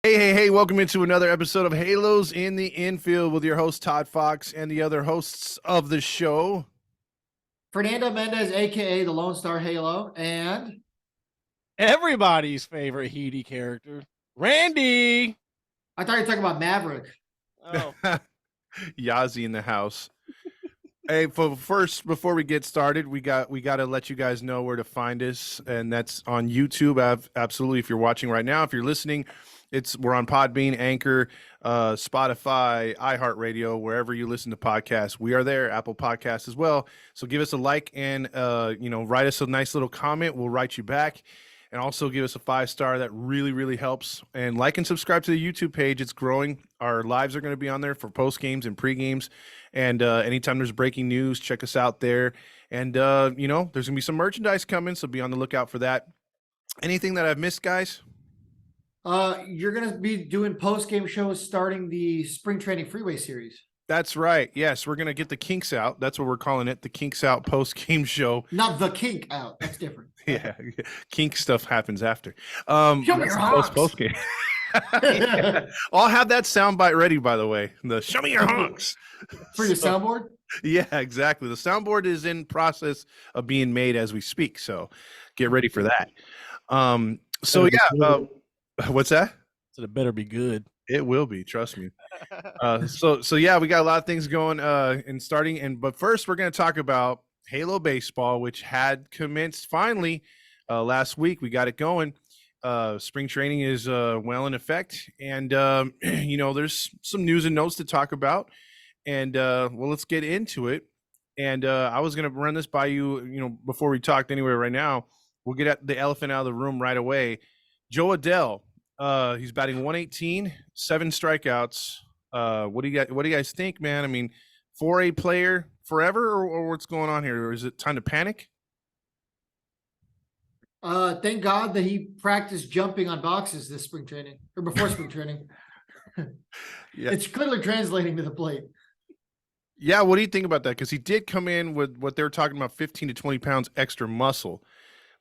Hey, welcome into another episode of Halos in the Infield with your host, Todd Fox, and the other hosts of the show. Fernando Mendez, aka the Lone Star Halo, and everybody's favorite Heedy character, Randy. I thought you were talking about Maverick. Oh, Yazi in the house. Hey, first, before we get started, we got to let you guys know where to find us, and that's on YouTube. Absolutely, if you're watching right now, if you're listening, we're on Podbean, Anchor, Spotify, iHeartRadio, wherever you listen to podcasts. We are there, Apple Podcasts as well. So give us a like and write us a nice little comment. We'll write you back. And also give us a 5-star. That really, really helps. And like and subscribe to the YouTube page. It's growing. Our lives are going to be on there for post games and pre games. And anytime there's breaking news, check us out there. And there's going to be some merchandise coming, so be on the lookout for that. Anything that I've missed, guys? You're gonna be doing post-game shows starting the spring training freeway series. That's right. Yes, we're going to get the kinks out. That's what we're calling it, the kinks out post-game show. Not the kink out. That's different. Yeah, kink stuff happens after. Show me your honks. Post-game. Yeah. I'll have that soundbite ready, by the way. The show me your honks. For your soundboard? Yeah, exactly. The soundboard is in process of being made as we speak, so get ready for that. What's that? So it better be good. It will be, trust me. So yeah, we got a lot of things going but first we're going to talk about Halo baseball, which had commenced finally last week. We got it going. Spring training is well in effect, and there's some news and notes to talk about, and let's get into it. And I was going to run this by you, before we talked anyway. Right now, we'll get at the elephant out of the room right away. Joe Adell. He's batting 118, 7 strikeouts. What do you guys think, man? I mean, 4A player forever, or what's going on here? Or is it time to panic? Thank God that he practiced jumping on boxes this spring training or before spring training. Yeah. It's clearly translating to the plate. Yeah, what do you think about that? Because he did come in with what they were talking about, 15 to 20 pounds extra muscle.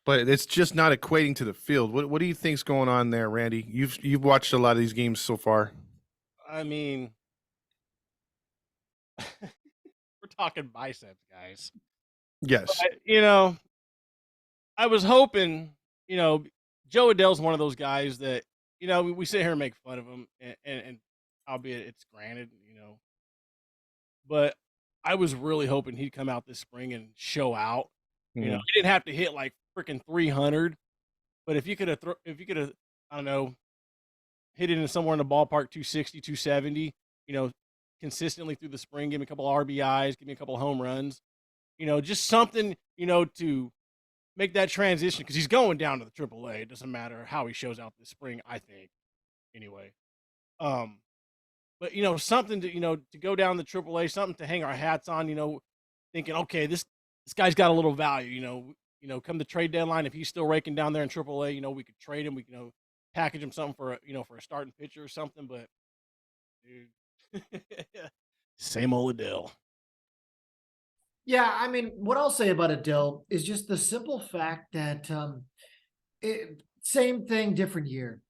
But it's just not equating to the field. What do you think's going on there, Randy? You've watched a lot of these games so far. I mean, we're talking biceps, guys. Yes. But, I was hoping, Joe Adell's one of those guys that, we sit here and make fun of him, and albeit it's granted, but I was really hoping he'd come out this spring and show out. He didn't have to hit like freaking 300, but if you could have, I don't know, hit it in somewhere in the ballpark, 260, 270, consistently through the spring, give me a couple of RBIs, give me a couple of home runs, just something, to make that transition, because he's going down to the AAA. It doesn't matter how he shows out this spring, I think, anyway. But something to to go down the AAA, something to hang our hats on, thinking, okay, this guy's got a little value, come the trade deadline, if he's still raking down there in AAA, we could trade him. We can, package him something for a starting pitcher or something. But dude, same old Adell. Yeah, I mean, what I'll say about Adell is just the simple fact that same thing, different year.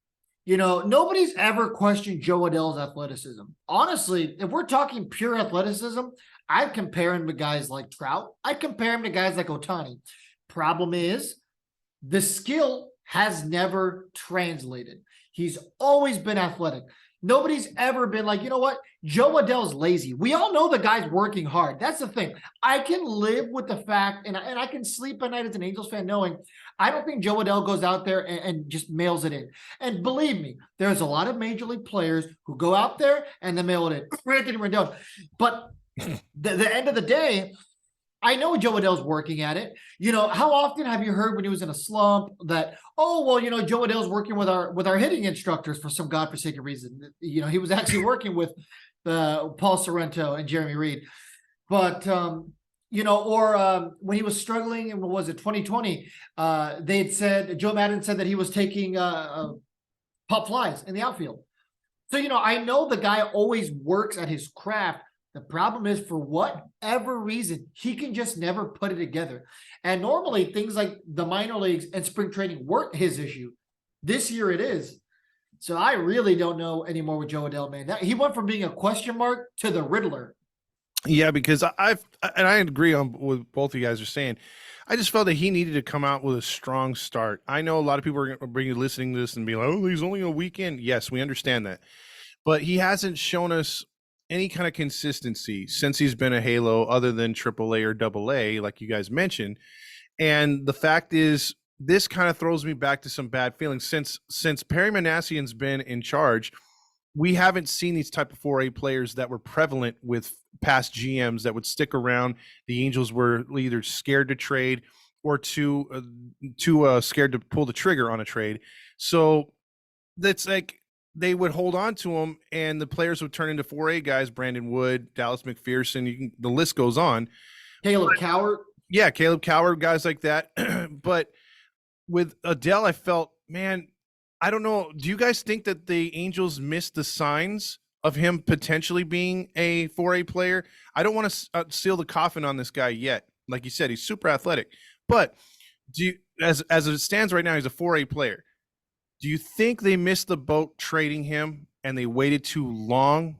Nobody's ever questioned Joe Adell's athleticism. Honestly, if we're talking pure athleticism, I'd compare him to guys like Trout. I'd compare him to guys like Ohtani. Problem is, the skill has never translated. He's always been athletic. Nobody's ever been like, you know what? Joe Adell's lazy. We all know the guy's working hard. That's the thing. I can live with the fact, and I can sleep at night as an Angels fan knowing I don't think Joe Adell goes out there and just mails it in. And believe me, there's a lot of major league players who go out there and they mail it in. Anthony Rendon. But the end of the day, I know Joe Adell's working at it. How often have you heard when he was in a slump that, Joe Adell's working with our hitting instructors for some godforsaken reason. He was actually working with Paul Sorrento and Jeremy Reed. But, when he was struggling in, what was it, 2020, they had said, Joe Madden said that he was taking pop flies in the outfield. So, I know the guy always works at his craft. The problem is, for whatever reason, he can just never put it together. And normally things like the minor leagues and spring training weren't his issue. This year it is. So I really don't know anymore with Joe Adell, man. He went from being a question mark to the Riddler. Yeah, because I agree on with both of you guys are saying. I just felt that he needed to come out with a strong start. I know a lot of people are listening to this and be like, "Oh, he's only a weekend." Yes, we understand that, but he hasn't shown us any kind of consistency since he's been a Halo, other than AAA or AA, like you guys mentioned. And the fact is, this kind of throws me back to some bad feelings since Perry Manassian's been in charge. We haven't seen these type of 4A players that were prevalent with past GMs that would stick around. The Angels were either scared to trade or too scared to pull the trigger on a trade. So that's like they would hold on to them, and the players would turn into 4A guys. Brandon Wood, Dallas McPherson, the list goes on. Caleb Cowart. Yeah, Caleb Cowart, guys like that. But with Adell, I felt, man, I don't know. Do you guys think that the Angels missed the signs of him potentially being a 4A player? I don't want to seal the coffin on this guy yet. Like you said, he's super athletic. But do you, as it stands right now, he's a 4A player. Do you think they missed the boat trading him and they waited too long?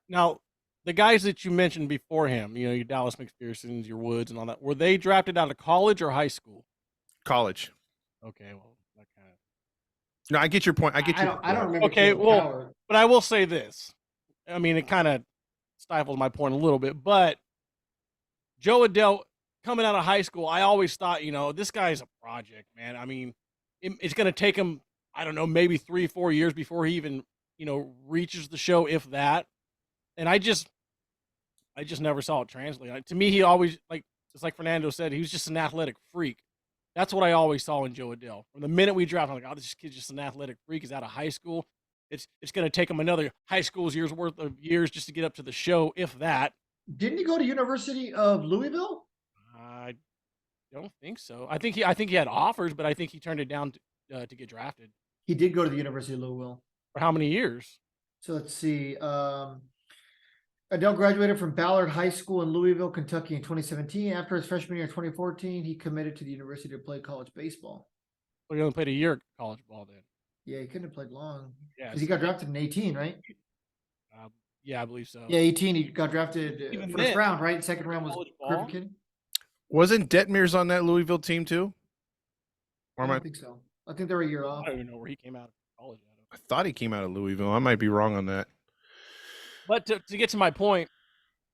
Now, the guys that you mentioned before him, your Dallas McPhersons, your Woods, and all that, were they drafted out of college or high school? College. Okay, well, that kind of. No, I get your point. I don't remember. Okay, Caleb well, Cowart. but I will say this. I mean, it kind of stifles my point a little bit, but Joe Adell coming out of high school, I always thought, this guy's a project, man. I mean, it's going to take him, I don't know, maybe 3-4 years before he even, reaches the show, if that. And I just never saw it translate. To me, he always, just like Fernando said, he was just an athletic freak. That's what I always saw in Joe Adell. From the minute we drafted, I'm like, oh, this kid's just an athletic freak. He's out of high school. It's going to take him another high school's years worth of years just to get up to the show, if that. Didn't he go to University of Louisville? I don't think so. I think he had offers, but I think he turned it down to get drafted. He did go to the University of Louisville. For how many years? So let's see. Adell graduated from Ballard High School in Louisville, Kentucky in 2017. After his freshman year in 2014, he committed to the university to play college baseball. Well, he only played a year of college ball then. Yeah, he couldn't have played long. Yeah, because he got drafted in 18, right? Yeah, I believe so. Yeah, 18. He got drafted first round, right? Second round was Griffin Kid. Wasn't Detmers on that Louisville team too? Or I don't think so. I think they were a year off. I don't even know where he came out of college. I thought he came out of Louisville. I might be wrong on that. But to get to my point,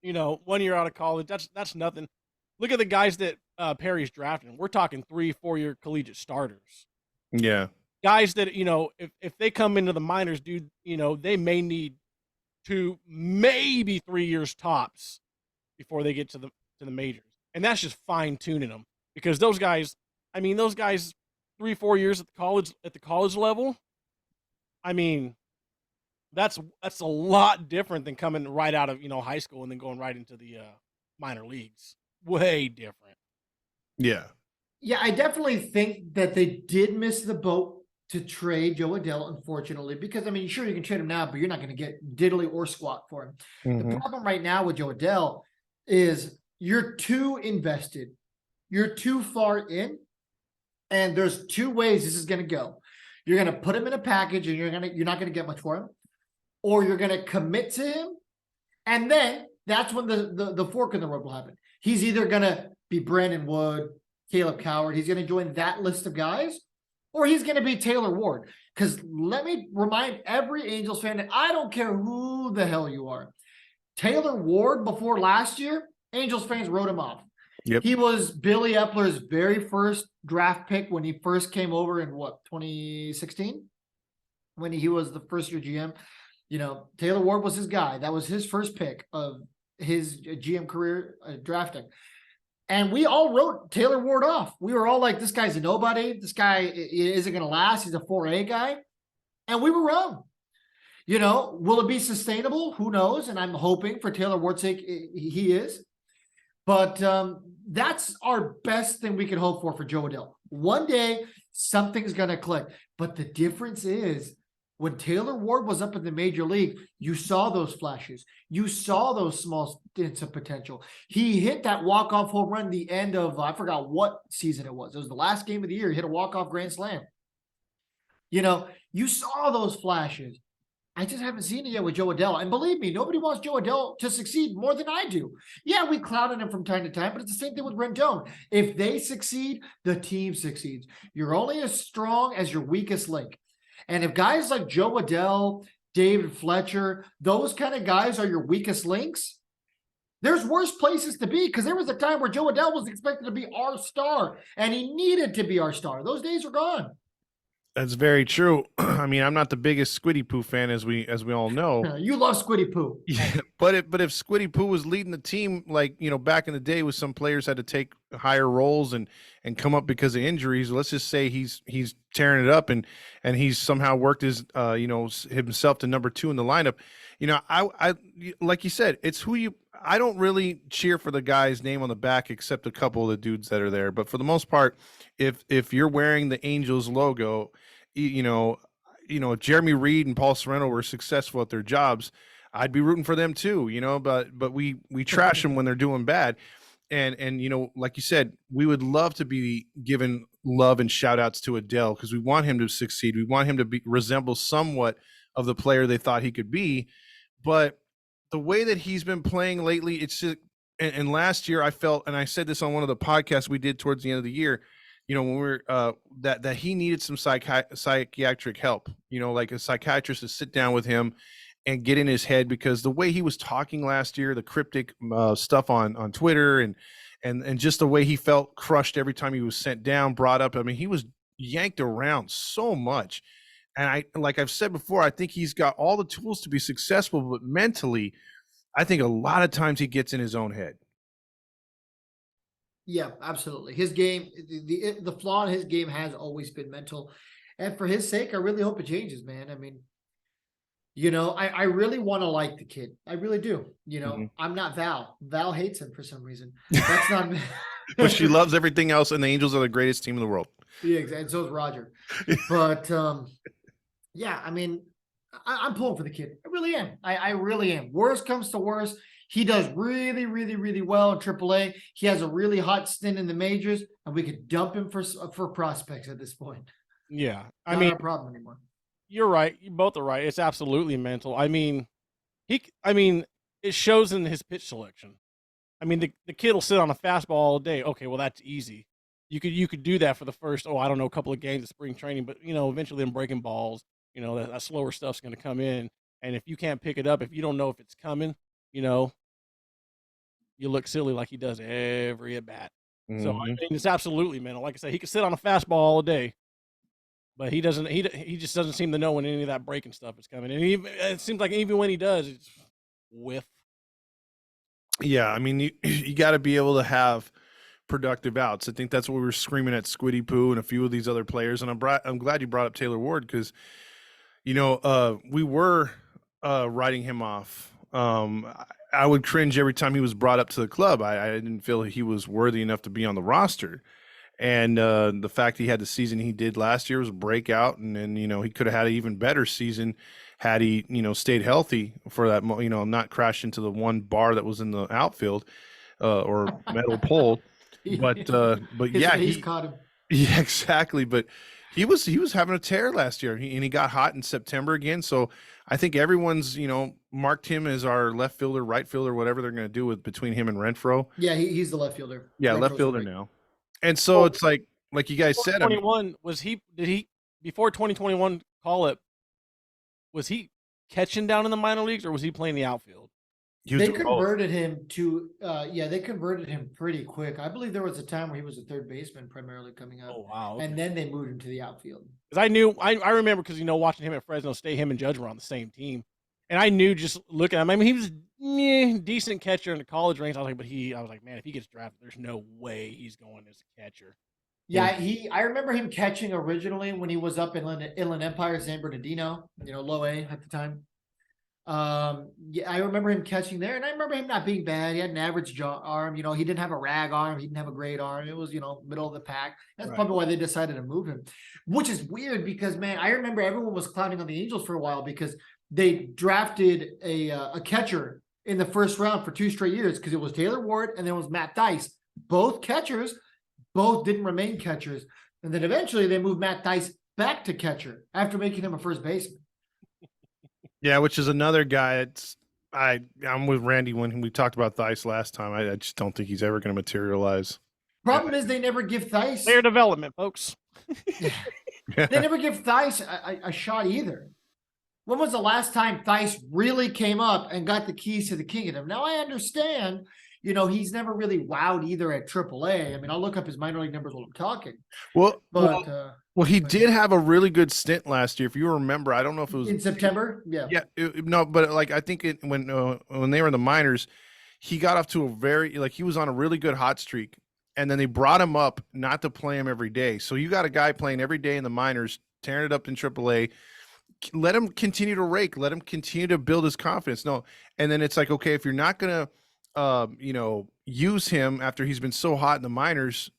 1 year out of college, that's nothing. Look at the guys that Perry's drafting. We're talking 3-4 year collegiate starters. Yeah. Guys that, if they come into the minors, dude, they may need 2, maybe 3 years tops before they get to the majors. And that's just fine tuning them, because those guys 3-4 years at the college level, I mean, that's a lot different than coming right out of high school and then going right into the minor leagues. Way different. Yeah. Yeah, I definitely think that they did miss the boat to trade Joe Adell, unfortunately, because sure, you can trade him now, but you're not going to get diddly or squat for him. Mm-hmm. The problem right now with Joe Adell is you're too invested, you're too far in, and there's two ways this is going to go. You're going to put him in a package, and you're not going to get much for him, or you're going to commit to him, and then that's when the fork in the road will happen. He's either going to be Brandon Wood, Caleb Cowart. He's going to join that list of guys, or he's going to be Taylor Ward. Because let me remind every Angels fan that I don't care who the hell you are. Taylor Ward, before last year, Angels fans wrote him off. Yep. He was Billy Epler's very first draft pick when he first came over in 2016? When he was the first year GM. Taylor Ward was his guy. That was his first pick of his GM career drafting. And we all wrote Taylor Ward off. We were all like, this guy's a nobody. This guy isn't going to last. He's a 4A guy. And we were wrong. Will it be sustainable? Who knows? And I'm hoping for Taylor Ward's sake, he is. But that's our best thing we can hope for Joe Adell. One day, something's going to click. But the difference is, when Taylor Ward was up in the major league, you saw those flashes. You saw those small stints of potential. He hit that walk-off home run the end of, I forgot what season it was. It was the last game of the year. He hit a walk-off grand slam. You know, you saw those flashes. I just haven't seen it yet with Joe Adell. And believe me, nobody wants Joe Adell to succeed more than I do. Yeah, we clouded him from time to time, but it's the same thing with Rendon. If they succeed, the team succeeds. You're only as strong as your weakest link. And if guys like Joe Adell, David Fletcher, those kind of guys are your weakest links, there's worse places to be, because there was a time where Joe Adell was expected to be our star, and he needed to be our star. Those days are gone. That's very true. I mean, I'm not the biggest Squiddy Poo fan, as we all know. You love Squiddy Poo. Yeah, but if Squiddy Poo was leading the team, like, you know, back in the day, with some players had to take higher roles and come up because of injuries. Let's just say he's tearing it up, and he's somehow worked his himself to number 2 in the lineup. You know, I like you said, it's who you. I don't really cheer for the guy's name on the back, except a couple of the dudes that are there. But for the most part, if you're wearing the Angels logo, you know, if Jeremy Reed and Paul Sorrento were successful at their jobs, I'd be rooting for them too. You know, but we trash them when they're doing bad. And you know, like you said, we would love to be given love and shout outs to Adele, because we want him to succeed. We want him to resemble somewhat of the player they thought he could be. But the way that he's been playing lately, it's just, and last year I felt, and I said this on one of the podcasts we did towards the end of the year, you know, when we were that he needed some psychiatric help, you know, like a psychiatrist to sit down with him and get in his head, because the way he was talking last year, the cryptic stuff on Twitter, and just the way he felt crushed every time he was sent down, brought up. I mean, he was yanked around so much. And like I've said before, I think he's got all the tools to be successful, but mentally, I think a lot of times he gets in his own head. Yeah, absolutely. His game, the flaw in his game has always been mental. And for his sake, I really hope it changes, man. I mean, you know, I really want to like the kid. I really do. You know, I'm not Val. Val hates him for some reason. That's not. But she loves everything else, and the Angels are the greatest team in the world. Yeah, exactly. And so is Roger. But yeah, I mean, I'm pulling for the kid. I really am. I really am. Worst comes to worst, he does really, really, really well in AAA. He has a really hot stint in the majors, and we could dump him for prospects at this point. Yeah, I mean, not a problem anymore. You're right. You both are right. It's absolutely mental. I mean, it shows in his pitch selection. I mean, the kid will sit on a fastball all day. Okay, well, that's easy. You could do that for the first, a couple of games of spring training, but you know, eventually them breaking balls, you know, that slower stuff's going to come in. And if you can't pick it up, if you don't know if it's coming, you know, you look silly like he does every at bat. So I mean, it's absolutely mental. Like I said, he could sit on a fastball all day, but he doesn't. He just doesn't seem to know when any of that breaking stuff is coming. And it seems like even when he does, it's whiff. Yeah, I mean, you got to be able to have productive outs. I think that's what we were screaming at Squiddy Poo and a few of these other players. And I'm glad you brought up Taylor Ward, because, you know, we were writing him off. I would cringe every time he was brought up to the club. I didn't feel he was worthy enough to be on the roster. And the fact he had the season he did last year was a breakout. And then, you know, he could have had an even better season had he, you know, stayed healthy for that, you know, not crashed into the one bar that was in the outfield or metal pole. But yeah, he's caught him. Yeah, exactly. But he was having a tear last year, and he got hot in September again. So I think everyone's, you know, marked him as our left fielder, right fielder, whatever they're going to do with between him and Renfroe. Yeah, he's the left fielder. Yeah, Renfroe's left fielder now. And so it's like you guys said, 2021 before 2021 call up, was he catching down in the minor leagues, or was he playing the outfield? They converted him to they converted him pretty quick. I believe there was a time where he was a third baseman primarily coming up. Oh wow. Okay. And then they moved him to the outfield. Because I remember, because, you know, watching him at Fresno State, him and Judge were on the same team. And I knew, just looking at him, I mean, he was decent catcher in the college ranks. I was like, man, if he gets drafted, there's no way he's going as a catcher. Yeah, I remember him catching originally when he was up in Inland Empire, San Bernardino, you know, low A at the time. Yeah, I remember him catching there, and I remember him not being bad. He had an average arm. You know, he didn't have a rag arm. He didn't have a great arm. It was, you know, middle of the pack. That's probably why they decided to move him, which is weird because, man, I remember everyone was clowning on the Angels for a while because they drafted a catcher in the first round for 2 straight years, because it was Taylor Ward and then it was Matt Dice. Both catchers, both didn't remain catchers. And then eventually they moved Matt Dice back to catcher after making him a first baseman. Yeah, which is another guy. I'm with Randy when we talked about Theis last time. I just don't think he's ever going to materialize. Problem is they never give Theis. Player development, folks. They never give Theis a shot either. When was the last time Theis really came up and got the keys to the kingdom? Now I understand, he's never really wowed either at AAA. I mean, I'll look up his minor league numbers while I'm talking. Well, he but- did have a really good stint last year. If you remember, I don't know if it was in September. Yeah. No, but like I think when they were in the minors, he got off to a he was on a really good hot streak, and then they brought him up not to play him every day. So you got a guy playing every day in the minors, tearing it up in AAA. Let him continue to rake. Let him continue to build his confidence. No, and then it's like, okay, if you're not gonna, use him after he's been so hot in the minors,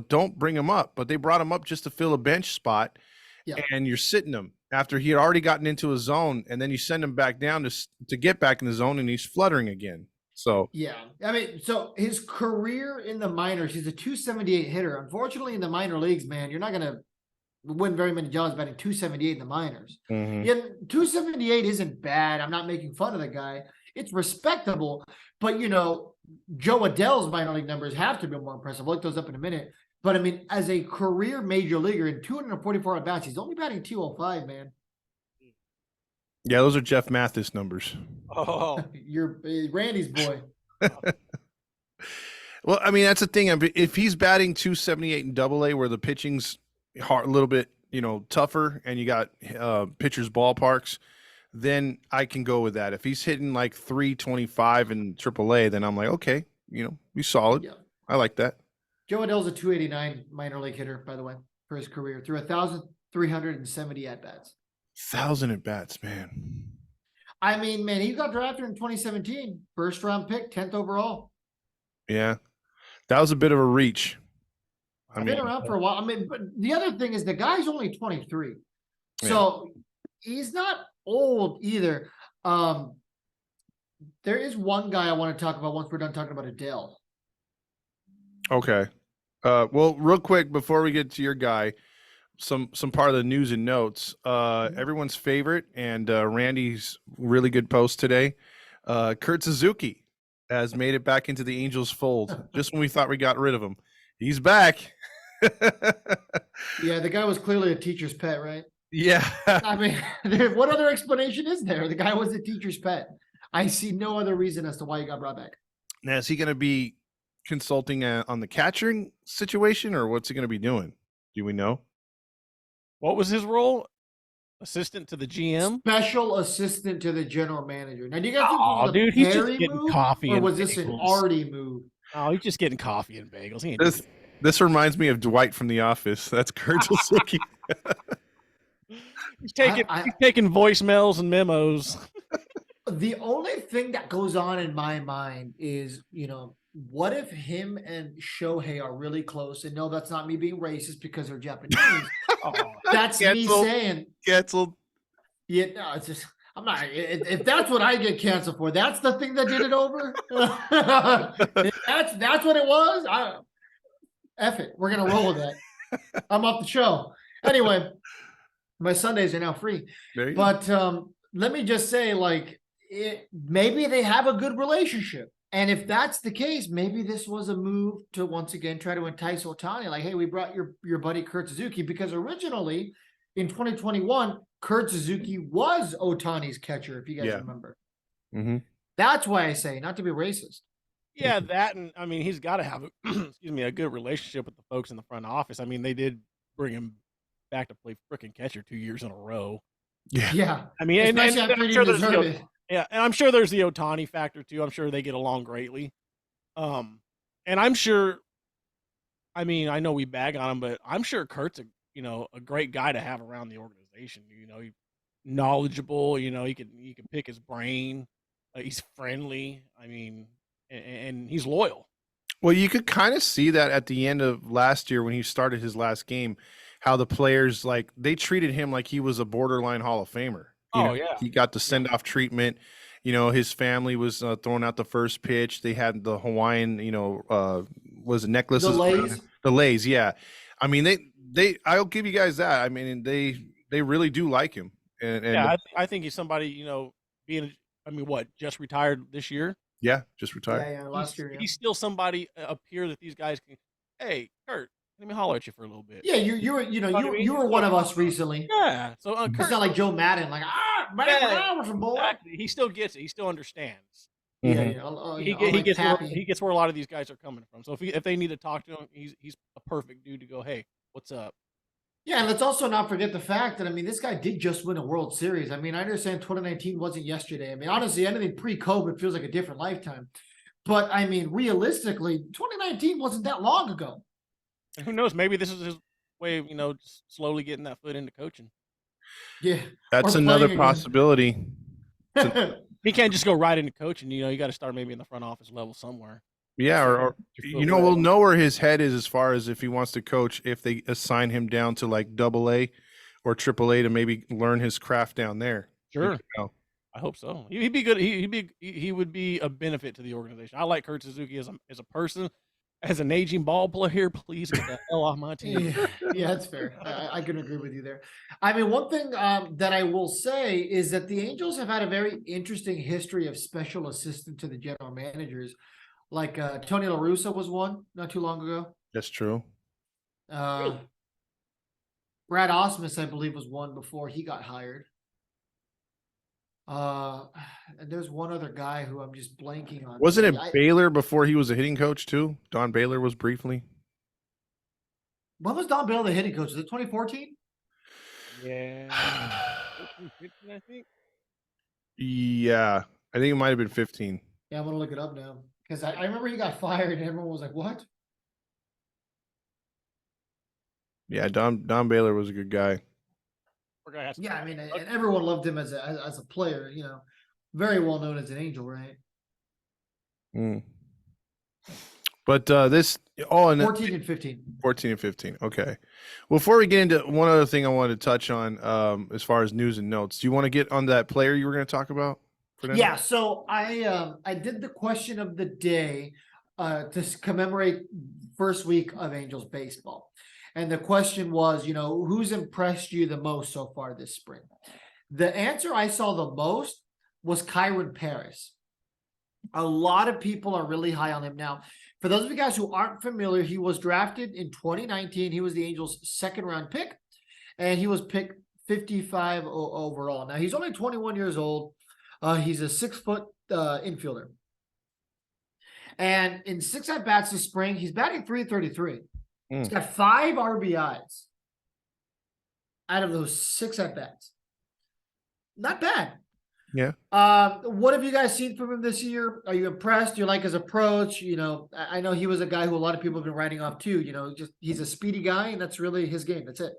don't bring him up. But they brought him up just to fill a bench spot, and you're sitting him after he had already gotten into a zone, and then you send him back down to get back in the zone, and he's fluttering again. So yeah, I mean, so his career in the minors, he's a 278 hitter. Unfortunately, in the minor leagues, man, you're not gonna win very many jobs batting 278 in the minors. Mm-hmm. Yeah, 278 isn't bad. I'm not making fun of the guy. It's respectable, but Joe Adele's minor league numbers have to be more impressive. I'll look those up in a minute. But I mean, as a career major leaguer in 244 at bats, he's only batting 205, man. Yeah, those are Jeff Mathis numbers. Oh, You're Randy's boy. Well, I mean, that's the thing. If he's batting 278 in Double A, where the pitching's a little bit, tougher, and you got pitchers' ballparks, then I can go with that. If he's hitting like 325 in AAA, then I'm like, okay, he's solid. Yeah. I like that. Joe Adele's a 289 minor league hitter, by the way, for his career, through 1,370 at bats. 1,000 at bats, man. I mean, man, he got drafted in 2017, first round pick, 10th overall. Yeah, that was a bit of a reach. I've been around for a while. I mean, but the other thing is the guy's only 23, so he's not old either. There is one guy I want to talk about once we're done talking about Adele. Okay. Well, real quick before we get to your guy, some part of the news and notes. Everyone's favorite and Randy's really good post today. Kurt Suzuki has made it back into the Angels fold. Just when we thought we got rid of him, he's back. Yeah, the guy was clearly a teacher's pet, right? Yeah. I mean, what other explanation is there? The guy was a teacher's pet. I see no other reason as to why he got brought back. Now, is he going to be consulting on the catching situation, or what's he going to be doing? Do we know? What was his role? Assistant to the GM? Special assistant to the general manager. Now, do you guys think Oh, this was a dude, he's just Perry getting move, coffee or and was this an bagels. Artie move? Oh, he's just getting coffee and bagels. He ain't doing This reminds me of Dwight from The Office. That's Kurt Suzuki. He's taking voicemails and memos. The only thing that goes on in my mind is, what if him and Shohei are really close? And no, that's not me being racist because they're Japanese. That's Canceled. me saying. Canceled. Yeah, no, it's just, I'm not. If that's what I get canceled for, that's the thing that did it over. that's what it was. F it. We're gonna roll with that. I'm off the show. Anyway, my Sundays are now free. But let me just say, maybe they have a good relationship. And if that's the case, maybe this was a move to once again try to entice Ohtani. Like, hey, we brought your buddy Kurt Suzuki, because originally in 2021, Kurt Suzuki was Ohtani's catcher, if you guys remember. Mm-hmm. That's why I say, not to be racist. Yeah, that, and I mean, he's got to have a good relationship with the folks in the front office. I mean, they did bring him back to play freaking catcher 2 years in a row. Yeah. I mean, and Especially after I'm he sure didn't deserve it. yeah, and I'm sure there's the Ohtani factor too. I'm sure they get along greatly. And I'm sure, I mean, I know we bag on him, but I'm sure Kurt's a great guy to have around the organization. He's knowledgeable, he can pick his brain. He's friendly. I mean, and he's loyal. Well, you could kind of see that at the end of last year when he started his last game, how the players, they treated him like he was a borderline Hall of Famer. He got the send-off treatment. His family was throwing out the first pitch. They had the Hawaiian, was it necklaces? The Lays? The Lays, yeah. I mean, I'll give you guys that. I mean, they really do like him, and Yeah, I think he's somebody, being, I mean, what, just retired this year? yeah, just retired. Yeah, last year. Yeah. He's still somebody up here that these guys can, hey, Kurt, let me holler at you for a little bit. Yeah, you were You know what I mean? you were one of us recently. Yeah. So It's Kurt, not like Joe Madden, like man, yeah, boy. exactly. He still gets it. He still understands. Yeah, Mhm. He gets where a lot of these guys are coming from. So if they need to talk to him, he's a perfect dude to go, hey, what's up? Yeah, and let's also not forget the fact that, I mean, this guy did just win a World Series. I mean, I understand 2019 wasn't yesterday. I mean, honestly, anything pre-COVID feels like a different lifetime. But I mean, realistically, 2019 wasn't that long ago. And who knows? Maybe this is his way of, just slowly getting that foot into coaching. Yeah, That's or another playing possibility. again. He can't just go right into coaching. You got to start maybe in the front office level somewhere. Yeah, or we'll know where his head is as far as if he wants to coach, if they assign him down to like AA or AAA to maybe learn his craft down there. Sure. I hope so. He'd be good. He would be a benefit to the organization. I like Kurt Suzuki as a person. As an aging ball player, please get the hell off my team. Yeah, that's fair. I can agree with you there. I mean, one thing that I will say is that the Angels have had a very interesting history of special assistant to the general managers. Like Tony La Russa was one not too long ago. That's true. Brad Osmus, I believe, was one before he got hired. And there's one other guy who I'm just blanking on. Wasn't it Baylor before he was a hitting coach too? Don Baylor was briefly. When was Don Baylor the hitting coach? Was it 2014? Yeah. 15, I think. Yeah, I think it might have been 15. Yeah, I'm gonna look it up now because I remember he got fired and everyone was like, "What?" Yeah, Don Baylor was a good guy. Yeah, I mean, and everyone loved him as a player. Very well known as an Angel, right? But this and 14 and 15. 14 and 15. Okay. Before we get into one other thing I wanted to touch on, as far as news and notes, do you want to get on that player you were going to talk about? Yeah. So I did the question of the day to commemorate first week of Angels baseball. And the question was, who's impressed you the most so far this spring? The answer I saw the most was Kyron Paris. A lot of people are really high on him. Now, for those of you guys who aren't familiar, he was drafted in 2019. He was the Angels' second-round pick, and he was picked 55 overall. Now, he's only 21 years old. He's a 6-foot infielder. And in 6 at-bats this spring, he's batting .333. He's got 5 RBIs out of those 6 at-bats. Not bad. Yeah. What have you guys seen from him this year? Are you impressed? Do you like his approach? I know he was a guy who a lot of people have been writing off too. He's a speedy guy, and that's really his game. That's it.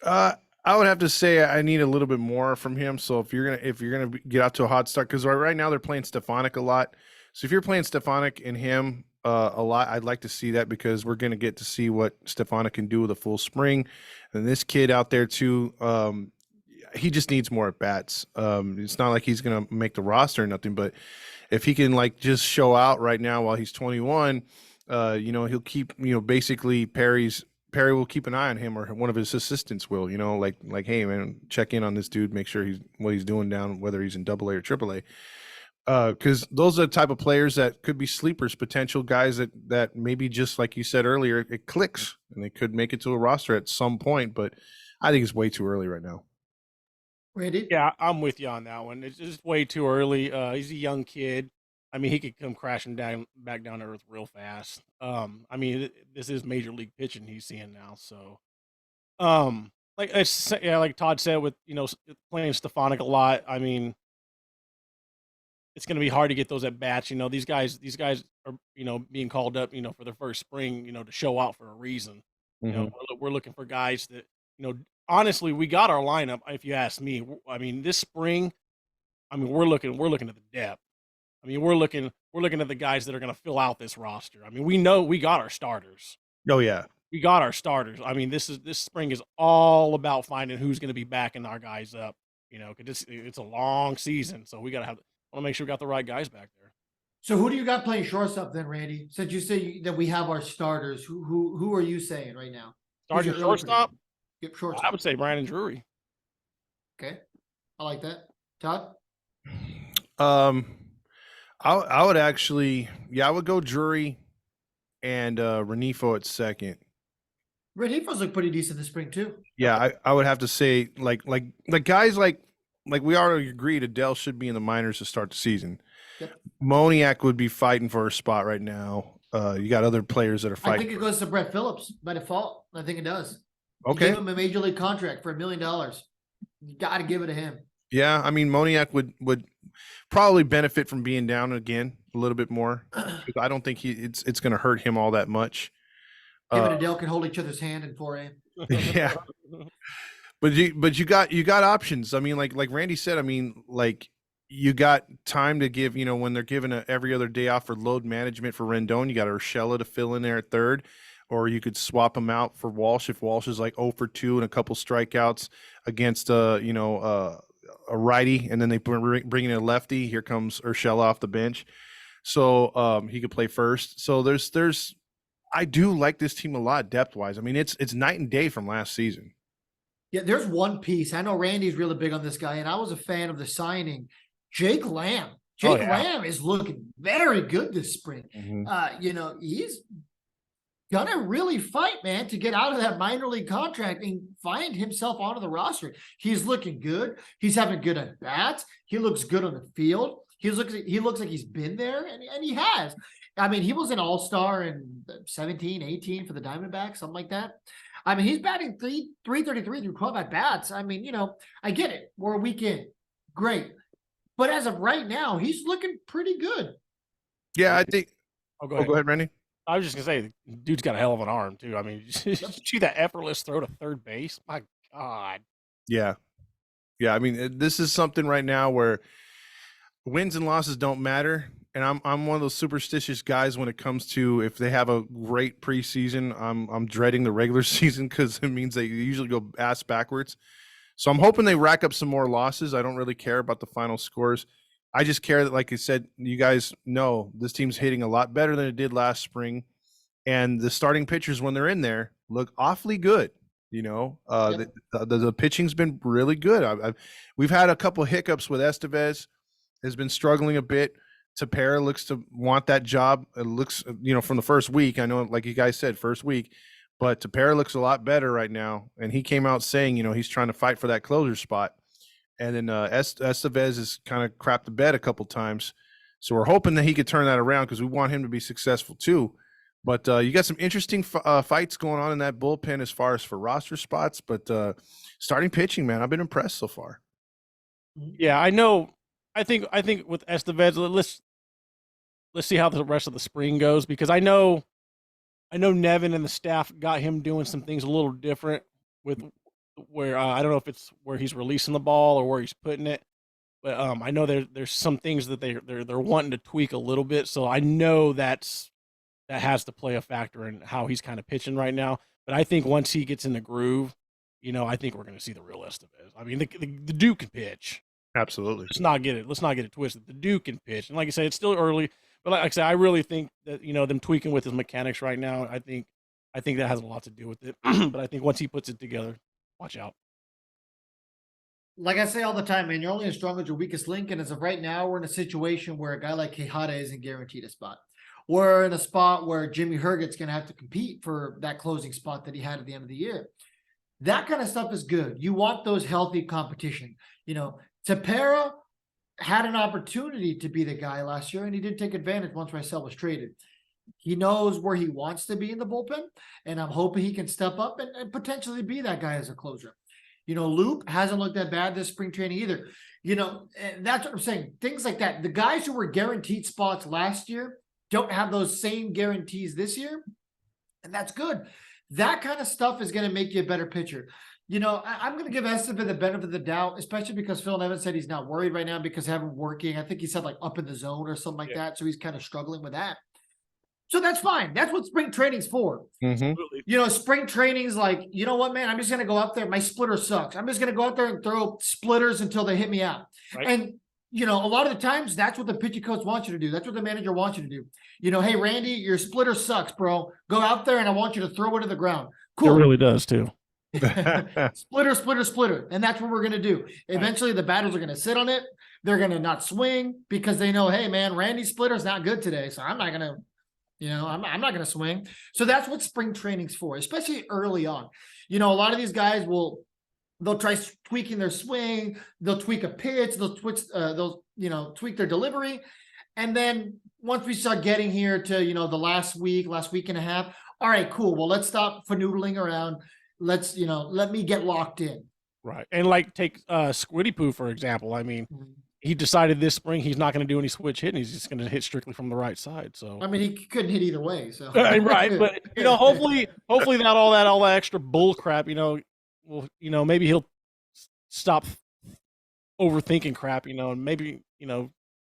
I would have to say I need a little bit more from him. So if you're gonna get out to a hot start, because right now they're playing Stefanik a lot. So if you're playing Stefanik and him a lot, I'd like to see that, because we're gonna get to see what Stefanik can do with a full spring, and this kid out there too. He just needs more at bats. It's not like he's gonna make the roster or nothing, but if he can just show out right now while he's 21, he'll keep basically Perry will keep an eye on him, or one of his assistants will, like, hey man, check in on this dude, make sure what he's doing down, whether he's in AA or AAA. Because those are the type of players that could be sleepers, potential guys that maybe, just like you said earlier, it clicks and they could make it to a roster at some point. But I think it's way too early right now. Randy? Yeah, I'm with you on that one. It's just way too early. He's a young kid. I mean, he could come crashing back down to earth real fast. I mean, this is major league pitching he's seeing now. So, like Todd said, with playing Stefanik a lot. I mean, it's going to be hard to get those at bats. These guys are being called up for their first spring to show out for a reason. We're looking for guys that honestly, we got our lineup. If you ask me, I mean, this spring, I mean, we're looking at the depth. I mean, we're looking at the guys that are going to fill out this roster. I mean, we know we got our starters. Oh yeah, we got our starters. I mean, this spring is all about finding who's going to be backing our guys up. Because it's a long season, so we want to make sure we got the right guys back there. So who do you got playing shortstop then, Randy? Since you say that we have our starters, who are you saying right now? Who's Starting your early shortstop, prediction? Yep, I shortstop. would say Brandon Drury. Okay, I like that. Todd? I would actually, I would go Drury and Renifo at second. Renifo's look pretty decent this spring too. Yeah, I would have to say like guys like we already agreed Adele should be in the minors to start the season. Yep. Moniak would be fighting for a spot right now. You got other players that are I fighting. think it goes to Brett Phillips by default. I think it does. Okay. You give him a major league contract for $1 million. You got to give it to him. Yeah, I mean Moniak would probably benefit from being down again a little bit more. I don't think it's going to hurt him all that much. Him and Adele can hold each other's hand in 4A. Yeah. But you got options. I mean, like Randy said, I mean, like you got time to give, when they're given every other day off for load management for Rendon, you got Urshela to fill in there at third, or you could swap him out for Walsh if Walsh is like 0 for 2 and a couple strikeouts against a righty, and then they bring in a lefty. Here comes Urshela off the bench, so he could play first. So there's I do like this team a lot depth wise. I mean, it's night and day from last season. Yeah, there's one piece. I know Randy's really big on this guy, and I was a fan of the signing, Jake Lamb. Jake Lamb is looking very good this spring. Mm-hmm. He's gonna really fight, man, to get out of that minor league contract and find himself onto the roster. He's looking good. He's having good at bats. He looks good on the field. He looks like he's been there, and he has. I mean, he was an all-star in 17, 18 for the Diamondbacks, something like that. I mean, he's batting 333 through 12 at-bats. I mean, I get it. We're a weekend. Great. But as of right now, he's looking pretty good. Yeah, I think. Go ahead. Go ahead, Randy. I was just going to say, dude's got a hell of an arm, too. I mean, you see that effortless throw to third base? My God. Yeah. Yeah, I mean, this is something right now where wins and losses don't matter. And I'm one of those superstitious guys when it comes to if they have a great preseason, I'm dreading the regular season because it means they usually go ass backwards. So I'm hoping they rack up some more losses. I don't really care about the final scores. I just care that, like I said, you guys know this team's hitting a lot better than it did last spring. And the starting pitchers, when they're in there, look awfully good. The pitching's been really good. We've had a couple hiccups with Estevez, has been struggling a bit. Tepera looks to want that job. It looks, from the first week, I know, like you guys said, first week, but Tepera looks a lot better right now. And he came out saying, he's trying to fight for that closer spot. And then Estevez has kind of crapped the bed a couple times. So we're hoping that he could turn that around because we want him to be successful too. But you got some interesting fights going on in that bullpen as far as for roster spots. But starting pitching, man, I've been impressed so far. Yeah, I know. I think with Estevez, let's see how the rest of the spring goes, because I know Nevin and the staff got him doing some things a little different with where I don't know if it's where he's releasing the ball or where he's putting it, but I know there's some things that they're wanting to tweak a little bit. So I know that has to play a factor in how he's kind of pitching right now. But I think once he gets in the groove, I think we're going to see the real Estevez. I mean, the Duke can pitch. Absolutely. Let's not get it twisted. The Duke can pitch. And like I said, it's still early, but like I said, I really think that, them tweaking with his mechanics right now, I think that has a lot to do with it. But I think once he puts it together, watch out. Like I say all the time, man, you're only as strong as your weakest link. And as of right now, we're in a situation where a guy like Quijada isn't guaranteed a spot. We're in a spot where Jimmy Herget's going to have to compete for that closing spot that he had at the end of the year. That kind of stuff is good. You want those healthy competition. Tepera had an opportunity to be the guy last year, and he did take advantage once Rysel was traded. He knows where he wants to be in the bullpen, and I'm hoping he can step up and potentially be that guy as a closer. Loop hasn't looked that bad this spring training either. And that's what I'm saying. Things like that. The guys who were guaranteed spots last year don't have those same guarantees this year, and that's good. That kind of stuff is going to make you a better pitcher. I'm going to give Estevez the benefit of the doubt, especially because Phil Nevin said he's not worried right now because having working. I think he said like up in the zone or something like that. So he's kind of struggling with that. So that's fine. That's what spring training's for. Mm-hmm. Spring training's like, you know what, man, I'm just going to go out there. My splitter sucks. I'm just going to go out there and throw splitters until they hit me out. Right. And you know, a lot of the times that's what the pitching coach wants you to do. That's what the manager wants you to do. You know, hey, Randy, your splitter sucks, bro. Go out there and I want you to throw it to the ground. Cool. It really does too. Splitter, splitter, splitter. And that's what we're going to do. Eventually, the batters are going to sit on it. They're going to not swing because they know, hey, man, Randy's splitter's not good today. So I'm not going to, you know, I'm not going to swing. So that's what spring training's for, especially early on. You know, a lot of these guys they'll try tweaking their swing. They'll tweak a pitch. They'll tweak their delivery. And then once we start getting here to, you know, the last week and a half, all right, cool. Well, let's stop fanoodling around. Let's, you know, let me get locked in. Right. And like take Squiddy Poo, for example. I mean, he decided this spring he's not going to do any switch hitting. He's just going to hit strictly from the right side. So I mean, he couldn't hit either way. So right, but you know, hopefully not all that extra bull crap. You know, well, you know, maybe he'll stop overthinking crap. You know, and maybe get a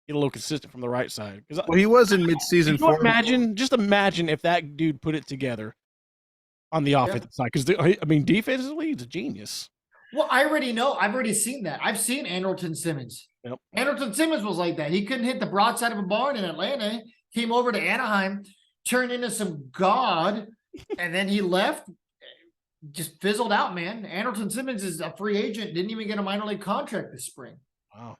little consistent from the right side. Because he was in midseason form. Just imagine if that dude put it together on the offensive side. Because I mean, defensively, he's a genius. Well, I already know. I've already seen that. I've seen Andrelton Simmons. Yep. Andrelton Simmons was like that. He couldn't hit the broadside of a barn in Atlanta. Came over to Anaheim, turned into some god, and then he left. Just fizzled out, man. Andrelton Simmons is a free agent. Didn't even get a minor league contract this spring. Wow.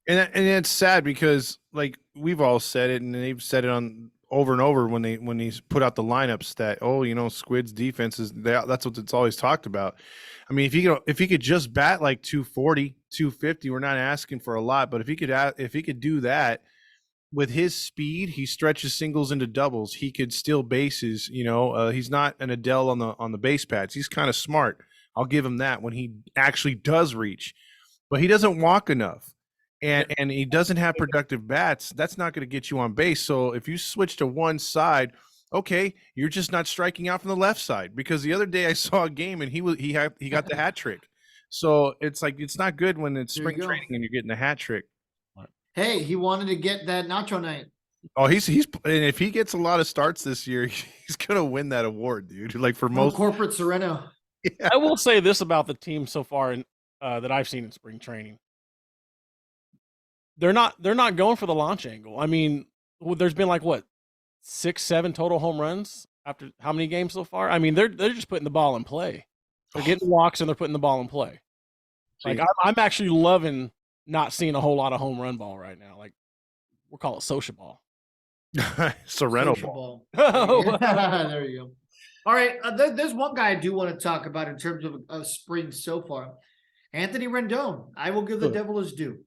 And it's sad because, like, we've all said it, and they've said it on over and over when he's put out the lineups that, oh, you know, Squid's defense that's what it's always talked about. I mean, if he could just bat like 240, 250, we're not asking for a lot, but if he could do that with his speed, he stretches singles into doubles. He could steal bases. You know, he's not an Adele on the base pads. He's kind of smart. I'll give him that when he actually does reach, but he doesn't walk enough. And he doesn't have productive bats. That's not going to get you on base. So if you switch to one side, okay, you're just not striking out from the left side. Because the other day I saw a game and he got the hat trick. So it's like, it's not good when it's spring training and you're getting the hat trick. Hey, he wanted to get that nacho night. Oh, he's and if he gets a lot of starts this year, he's gonna win that award, dude. Like for most corporate Sereno. Yeah. I will say this about the team so far in that I've seen in spring training. They're not going for the launch angle. I mean, there's been like what 6-7 total home runs after how many games so far? I mean, they're just putting the ball in play. They're getting walks and they're putting the ball in play. Like I'm actually loving not seeing a whole lot of home run ball right now. Like we'll call it social ball. Sereno ball. Oh, there you go. All right, there's one guy I do want to talk about in terms of spring so far. Anthony Rendon. I will give the devil his due.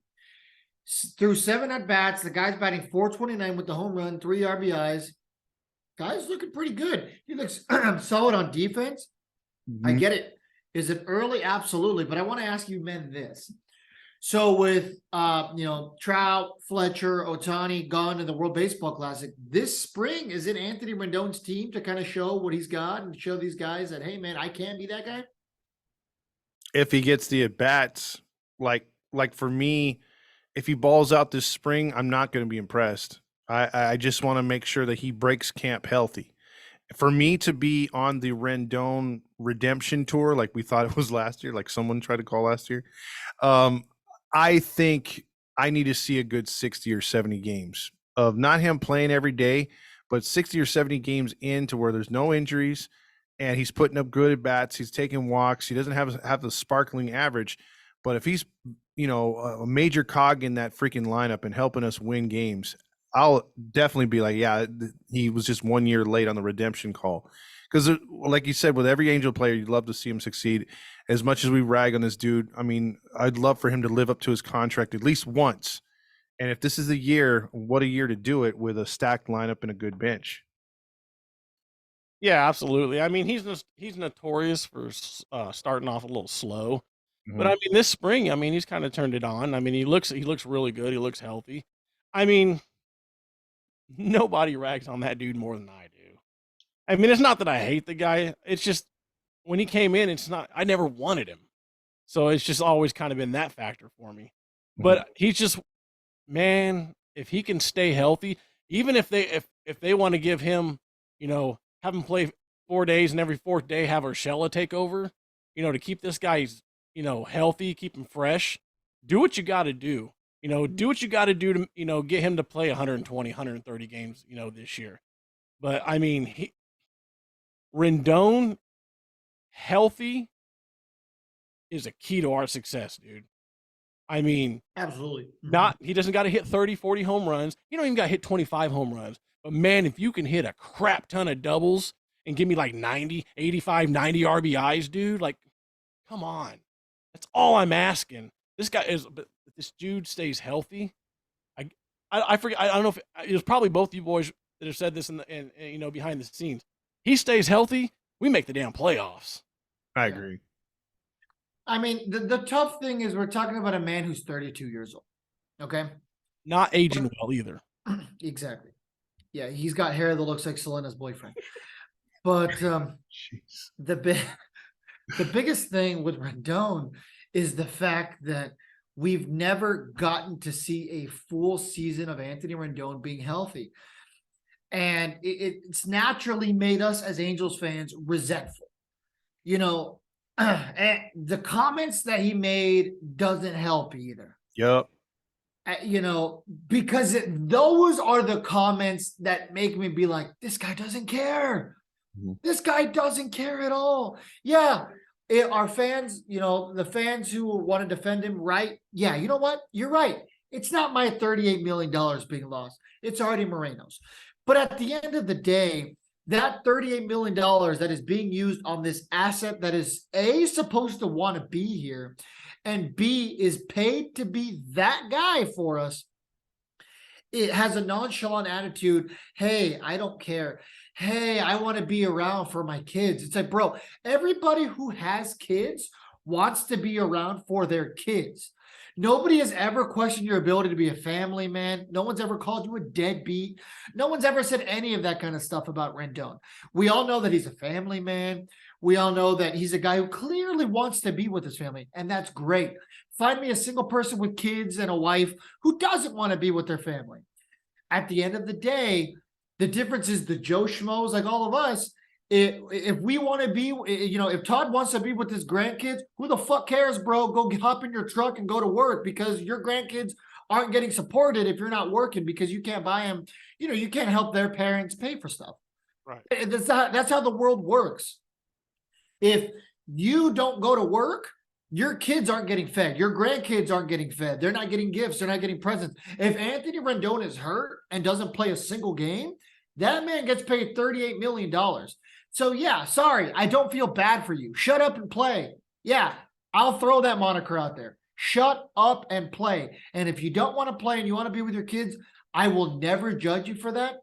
Through 7 at-bats, the guy's batting .429 with the home run, 3 RBIs. Guy's looking pretty good. He looks solid on defense. Mm-hmm. I get it. Is it early? Absolutely. But I want to ask you men this. So with Trout, Fletcher, Ohtani gone in the World Baseball Classic, this spring, is it Anthony Rendon's team to kind of show what he's got and show these guys that, hey, man, I can be that guy? If he gets the at-bats, like for me, if he balls out this spring, I'm not going to be impressed. I just want to make sure that he breaks camp healthy. For me to be on the Rendon redemption tour, like we thought it was last year, like someone tried to call last year, I think I need to see a good 60 or 70 games of not him playing every day, but 60 or 70 games into where there's no injuries and he's putting up good at bats. He's taking walks. He doesn't have the sparkling average, but if he's, a major cog in that freaking lineup and helping us win games, I'll definitely be like, yeah, he was just 1 year late on the redemption call. Because like you said, with every Angel player, you'd love to see him succeed. As much as we rag on this dude, I mean, I'd love for him to live up to his contract at least once. And if this is the year, what a year to do it with a stacked lineup and a good bench. Yeah, absolutely. I mean, he's notorious for starting off a little slow. But I mean, this spring, he's kind of turned it on. I mean, he looks really good. He looks healthy. I mean, nobody rags on that dude more than I do. I mean, it's not that I hate the guy. It's just when he came in, I never wanted him. So it's just always kind of been that factor for me. But he's just, man, if he can stay healthy, even if they want to give him, have him play 4 days and every 4th day have Urshela take over, to keep this guy, healthy, keep him fresh, do what you got to do. Do what you got to do to, get him to play 120, 130 games, this year. But I mean, Rendon healthy is a key to our success, dude. I mean, Absolutely. he doesn't got to hit 30, 40 home runs. You don't even got to hit 25 home runs. But man, if you can hit a crap ton of doubles and give me like 90, 85, 90 RBIs, dude, like, come on. That's all I'm asking. This dude stays healthy. I forget. I don't know if it was probably both you boys that have said this in behind the scenes. He stays healthy, we make the damn playoffs. I agree. I mean, the tough thing is we're talking about a man who's 32 years old. Okay. Not aging well either. Exactly. Yeah, he's got hair that looks like Selena's boyfriend. But the biggest thing with Rendon is the fact that we've never gotten to see a full season of Anthony Rendon being healthy. And it's naturally made us as Angels fans resentful. And the comments that he made doesn't help either. Yep. Because those are the comments that make me be like, this guy doesn't care. Mm-hmm. This guy doesn't care at all. Yeah. Our fans, the fans who want to defend him, right? Yeah, you know what? You're right. It's not my $38 million being lost. It's already Moreno's. But at the end of the day, that $38 million that is being used on this asset that is A, supposed to want to be here, and B, is paid to be that guy for us, it has a nonchalant attitude. Hey, I don't care. Hey, I want to be around for my kids. It's like, bro, everybody who has kids wants to be around for their kids. Nobody has ever questioned your ability to be a family man. No one's ever called you a deadbeat. No one's ever said any of that kind of stuff about Rendon. We all know that he's a family man. We all know that he's a guy who clearly wants to be with his family, and that's great. Find me a single person with kids and a wife who doesn't want to be with their family. At the end of the day, the difference is the Joe Schmoes, like all of us, if we want to be, if Todd wants to be with his grandkids, who the fuck cares, bro? Go hop in your truck and go to work, because your grandkids aren't getting supported if you're not working, because you can't buy them. You can't help their parents pay for stuff. Right. That's how the world works. If you don't go to work, your kids aren't getting fed. Your grandkids aren't getting fed. They're not getting gifts. They're not getting presents. If Anthony Rendon is hurt and doesn't play a single game, that man gets paid $38 million. So, yeah, sorry, I don't feel bad for you. Shut up and play. Yeah, I'll throw that moniker out there. Shut up and play. And if you don't want to play and you want to be with your kids, I will never judge you for that.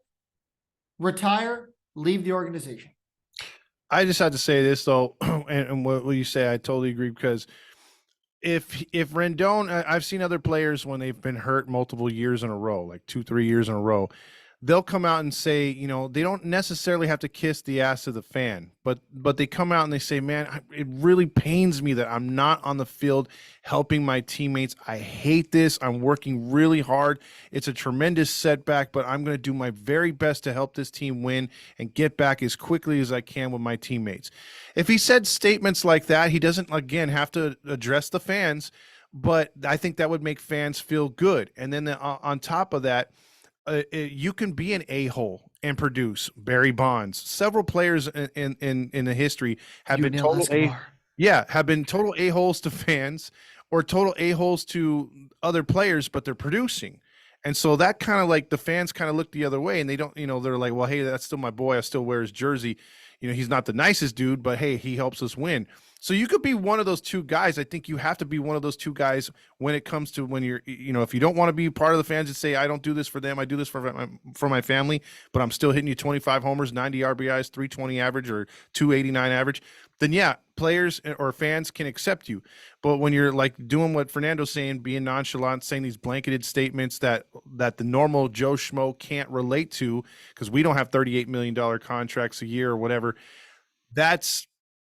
Retire, leave the organization. I just had to say this, though, and what you say, I totally agree, because if Rendon, I've seen other players when they've been hurt multiple years in a row, like 2-3 years in a row, they'll come out and say, they don't necessarily have to kiss the ass of the fan, but they come out and they say, man, it really pains me that I'm not on the field helping my teammates. I hate this. I'm working really hard. It's a tremendous setback, but I'm going to do my very best to help this team win and get back as quickly as I can with my teammates. If he said statements like that, he doesn't, again, have to address the fans, but I think that would make fans feel good. And then on top of that, you can be an a-hole and produce. Barry Bonds, several players in the history have been total a-holes to fans or total a-holes to other players, but they're producing. And so that kind of like the fans kind of look the other way, and they don't, they're like, well, hey, that's still my boy. I still wear his jersey. He's not the nicest dude, but hey, he helps us win. So you could be one of those two guys. I think you have to be one of those two guys when it comes to when you're, if you don't want to be part of the fans and say, I don't do this for them, I do this for my family, but I'm still hitting you 25 homers, 90 RBIs, 320 average or 289 average, then yeah, players or fans can accept you. But when you're like doing what Fernando's saying, being nonchalant, saying these blanketed statements that the normal Joe Schmo can't relate to because we don't have $38 million contracts a year or whatever, that's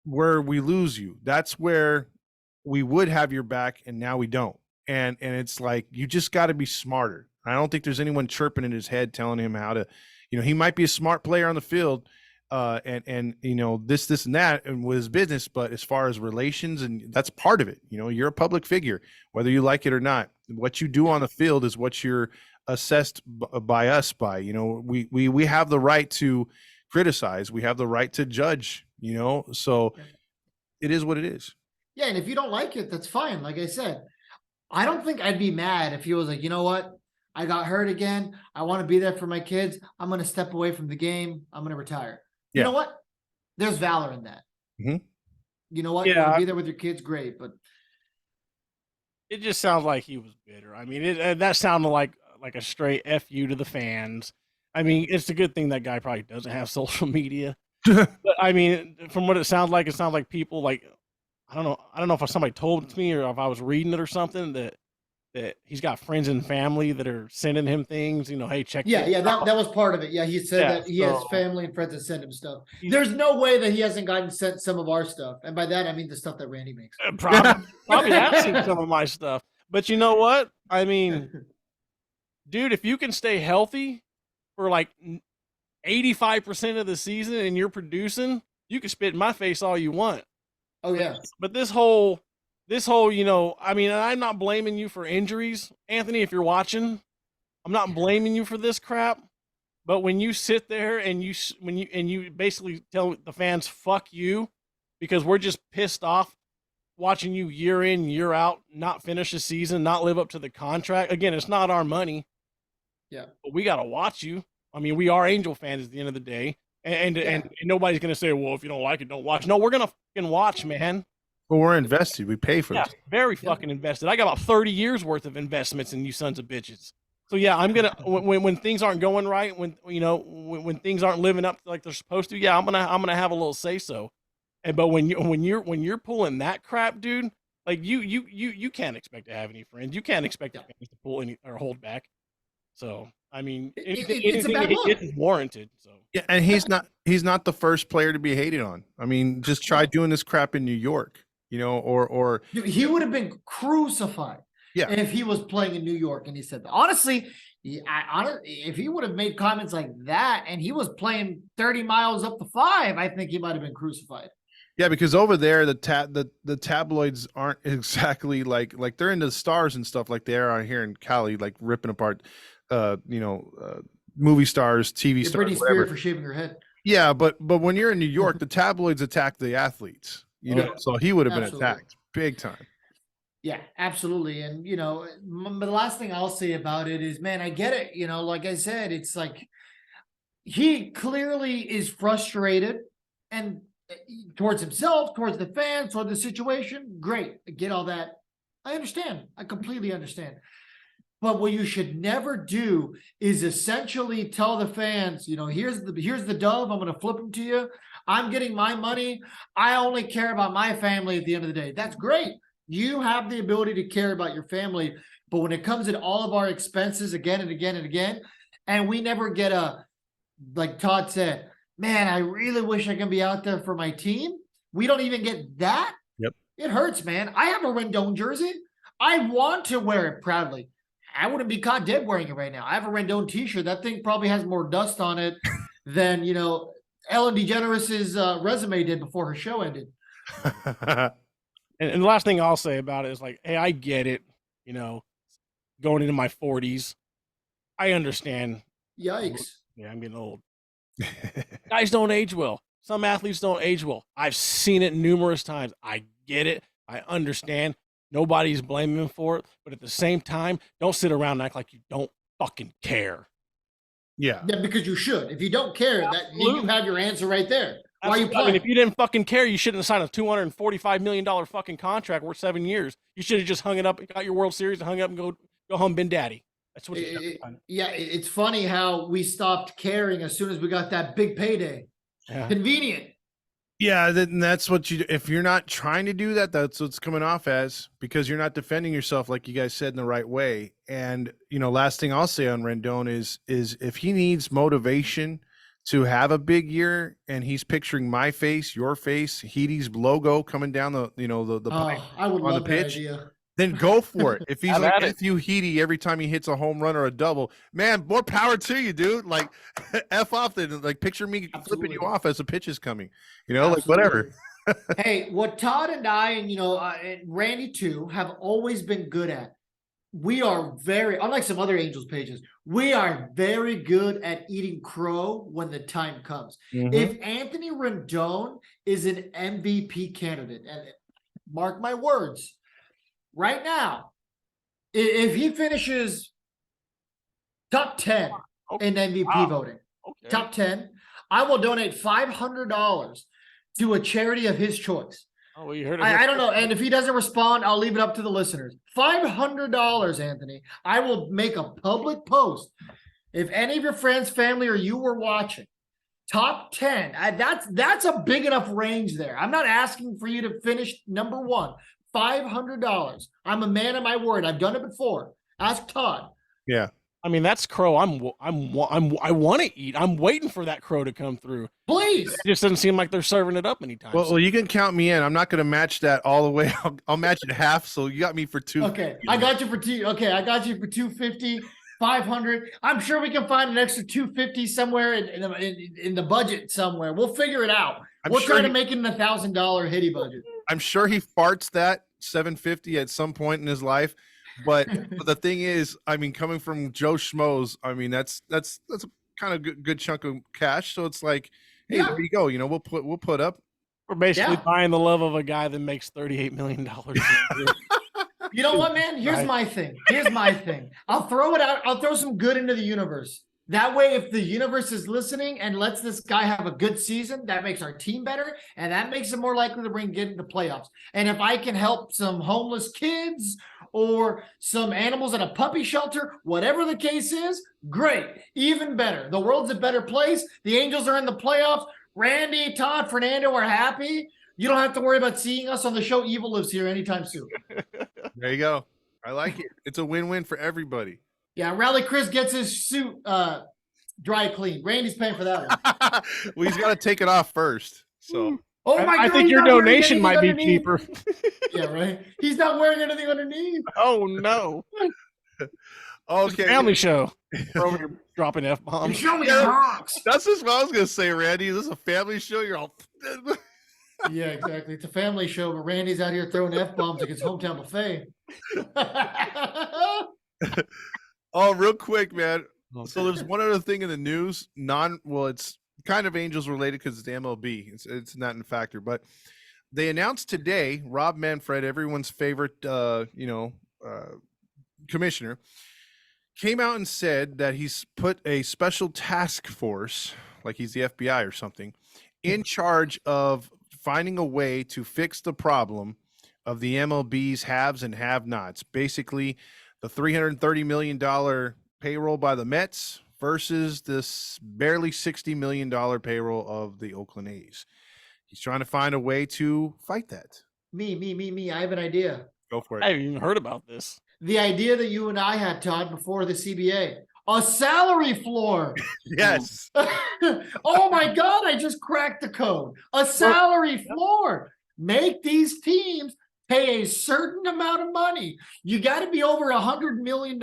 where we lose you. That's where we would have your back and now we don't. And it's like, you just got to be smarter. I don't think there's anyone chirping in his head telling him how to, he might be a smart player on the field, and this and that and with his business, but as far as relations, and that's part of it. You're a public figure, whether you like it or not. What you do on the field is what you're assessed by us by. We have the right to criticize, we have the right to judge, so it is what it is. Yeah, and if you don't like it, that's fine. Like I said, I don't think I'd be mad if he was like, you know what? I got hurt again. I want to be there for my kids. I'm going to step away from the game. I'm going to retire. You Yeah. know what? There's valor in that. Mhm. You know what? You want to be there with your kids, great. But It just sounds like he was bitter. I mean, that sounded like a straight F you to the fans. I mean, it's a good thing that guy probably doesn't have social media. But I mean, from what it sounds like people like, I don't know if somebody told me or if I was reading it or something that he's got friends and family that are sending him things, hey, check. yeah, that was part of it. Yeah, he said that he has family and friends that send him stuff. There's no way that he hasn't gotten sent some of our stuff. And by that, I mean the stuff that Randy makes. Probably have seen some of my stuff. But you know what? I mean, dude, if you can stay healthy for like 85% of the season and you're producing, you can spit in my face all you want. Oh yeah. But this whole, I mean, I'm not blaming you for injuries, Anthony. If you're watching, I'm not blaming you for this crap. But when you sit there and you basically tell the fans fuck you because we're just pissed off watching you year in year out not finish the season, not live up to the contract. Again, it's not our money. Yeah, but we gotta watch you. I mean, we are Angel fans at the end of the day, and nobody's gonna say, well, if you don't like it, don't watch. No, we're gonna fucking watch, man. Well, we're invested. We pay for it. Very fucking invested. I got about 30 years worth of investments in you sons of bitches. So yeah, I'm gonna when things aren't going right, when things aren't living up like they're supposed to, yeah, I'm gonna have a little say so. But when you're pulling that crap, dude, like you can't expect to have any friends. You can't expect the fans to pull any or hold back. So I mean, anything is warranted. So yeah, and he's not the first player to be hated on. I mean, just try doing this crap in New York, or dude, he would have been crucified. Yeah, if he was playing in New York and he said that. Honestly, if he would have made comments like that and he was playing 30 miles up the 5, I think he might have been crucified. Yeah, because over there the tabloids aren't exactly like they're into stars and stuff like they are here in Cali, like ripping apart movie stars, TV stars, Britney Spears for shaving her head. Yeah, but when you're in New York, the tabloids attack the athletes, so he would have been attacked big time. Yeah, absolutely. And the last thing I'll say about it is, man, I get it. Like I said, it's like he clearly is frustrated and towards himself, towards the fans, towards the situation. Great. I get all that. I understand. I completely understand. But what you should never do is essentially tell the fans, here's the dove. I'm going to flip them to you. I'm getting my money. I only care about my family at the end of the day. That's great. You have the ability to care about your family. But when it comes to all of our expenses again and again and again, and we never get like Todd said, man, I really wish I can be out there for my team. We don't even get that. Yep. It hurts, man. I have a Rendon jersey. I want to wear it proudly. I wouldn't be caught dead wearing it right now. I have a Rendon t-shirt. That thing probably has more dust on it than, Ellen DeGeneres' resume did before her show ended. And the last thing I'll say about it is like, hey, I get it. Going into my 40s, I understand. Yikes. Yeah, I'm getting old. Guys don't age well. Some athletes don't age well. I've seen it numerous times. I get it. I understand. Nobody's blaming him for it. But at the same time, don't sit around and act like you don't fucking care. Yeah. Yeah, because you should. If you don't care, that you have your answer right there. Why are you playing? I mean, if you didn't fucking care, you shouldn't have signed a $245 million fucking contract worth 7 years. You should have just hung it up, got your World Series, and hung it up and go home, been daddy. That's what it's funny how we stopped caring as soon as we got that big payday. Yeah. Convenient. Yeah, that's what if you're not trying to do that, that's what's coming off as, because you're not defending yourself like you guys said in the right way. And last thing I'll say on Rendon is if he needs motivation to have a big year and he's picturing my face, your face, Heaty's logo coming down the pipe I would on love the pitch. that idea. then go for it. If he's Have like at it. Matthew Heedy every time he hits a home run or a double, man, more power to you, dude. Like, F off. Like, picture me flipping you off as the pitch is coming. You know, like whatever. Hey, what Todd and I, and and Randy too, have always been good at. We are very, unlike some other Angels pages, we are very good at eating crow when the time comes. Mhm. If Anthony Rendon is an MVP candidate, and mark my words, right now, if he finishes top 10 in MVP voting, top 10, I will donate $500 to a charity of his choice. Oh, well, you heard it. I don't know. And if he doesn't respond, I'll leave it up to the listeners. $500, Anthony. I will make a public post. If any of your friends, family, or you were watching, top 10, that's a big enough range there. I'm not asking for you to finish number one. $500. I'm a man of my word. I've done it before. Ask Todd. Yeah. I mean, that's crow. I want to eat. I'm waiting for that crow to come through. Please. It just doesn't seem like they're serving it up anytime. Well, you can count me in. I'm not going to match that all the way. I'll match it half. So you got me for two. Okay, I got you for two. Okay, I got you for 250, 500. I'm sure we can find an extra 250 somewhere in the budget somewhere. We'll figure it out. We'll try to make it an $1,000 hitty budget. I'm sure he farts that 750 at some point in his life. But the thing is, I mean, coming from Joe Schmoes, I mean, that's a kind of good chunk of cash. So it's like, hey, there you go. You know, we'll put up. We're basically buying the love of a guy that makes $38 million. You know what, man? Here's my thing. I'll throw it out. I'll throw some good into the universe. That way, if the universe is listening and lets this guy have a good season, that makes our team better, and that makes it more likely to get into playoffs. And if I can help some homeless kids or some animals at a puppy shelter, whatever the case is, great. Even better. The world's a better place. The Angels are in the playoffs. Randy, Todd, Fernando are happy. You don't have to worry about seeing us on the show Evil Lives Here anytime soon. There you go. I like it. It's a win-win for everybody. Yeah, Rally Chris gets his suit dry clean. Randy's paying for that one. Well, he's got to take it off first. So. Oh my God! I think your donation might be cheaper. Yeah, right. He's not wearing anything underneath. Oh no! Okay, family show. We're over here dropping F-bombs. Show me your rocks. That's just what I was gonna say, Randy. Is this a family show? You're all. Yeah, exactly. It's a family show, but Randy's out here throwing F-bombs like it's hometown buffet. Oh, real quick, man. So there's one other thing in the news. It's kind of Angels related because it's the MLB. It's not in factor, but they announced today Rob Manfred, everyone's favorite, commissioner, came out and said that he's put a special task force, like he's the FBI or something, in charge of finding a way to fix the problem of the MLB's haves and have-nots. Basically, the $330 million payroll by the Mets versus this barely $60 million payroll of the Oakland A's. He's trying to find a way to fight that. Me. I have an idea. Go for it. I haven't even heard about this. The idea that you and I had, Todd, before the CBA. A salary floor. Yes. Oh my God, I just cracked the code. A salary floor. Make these teams pay a certain amount of money. You got to be over $100 million,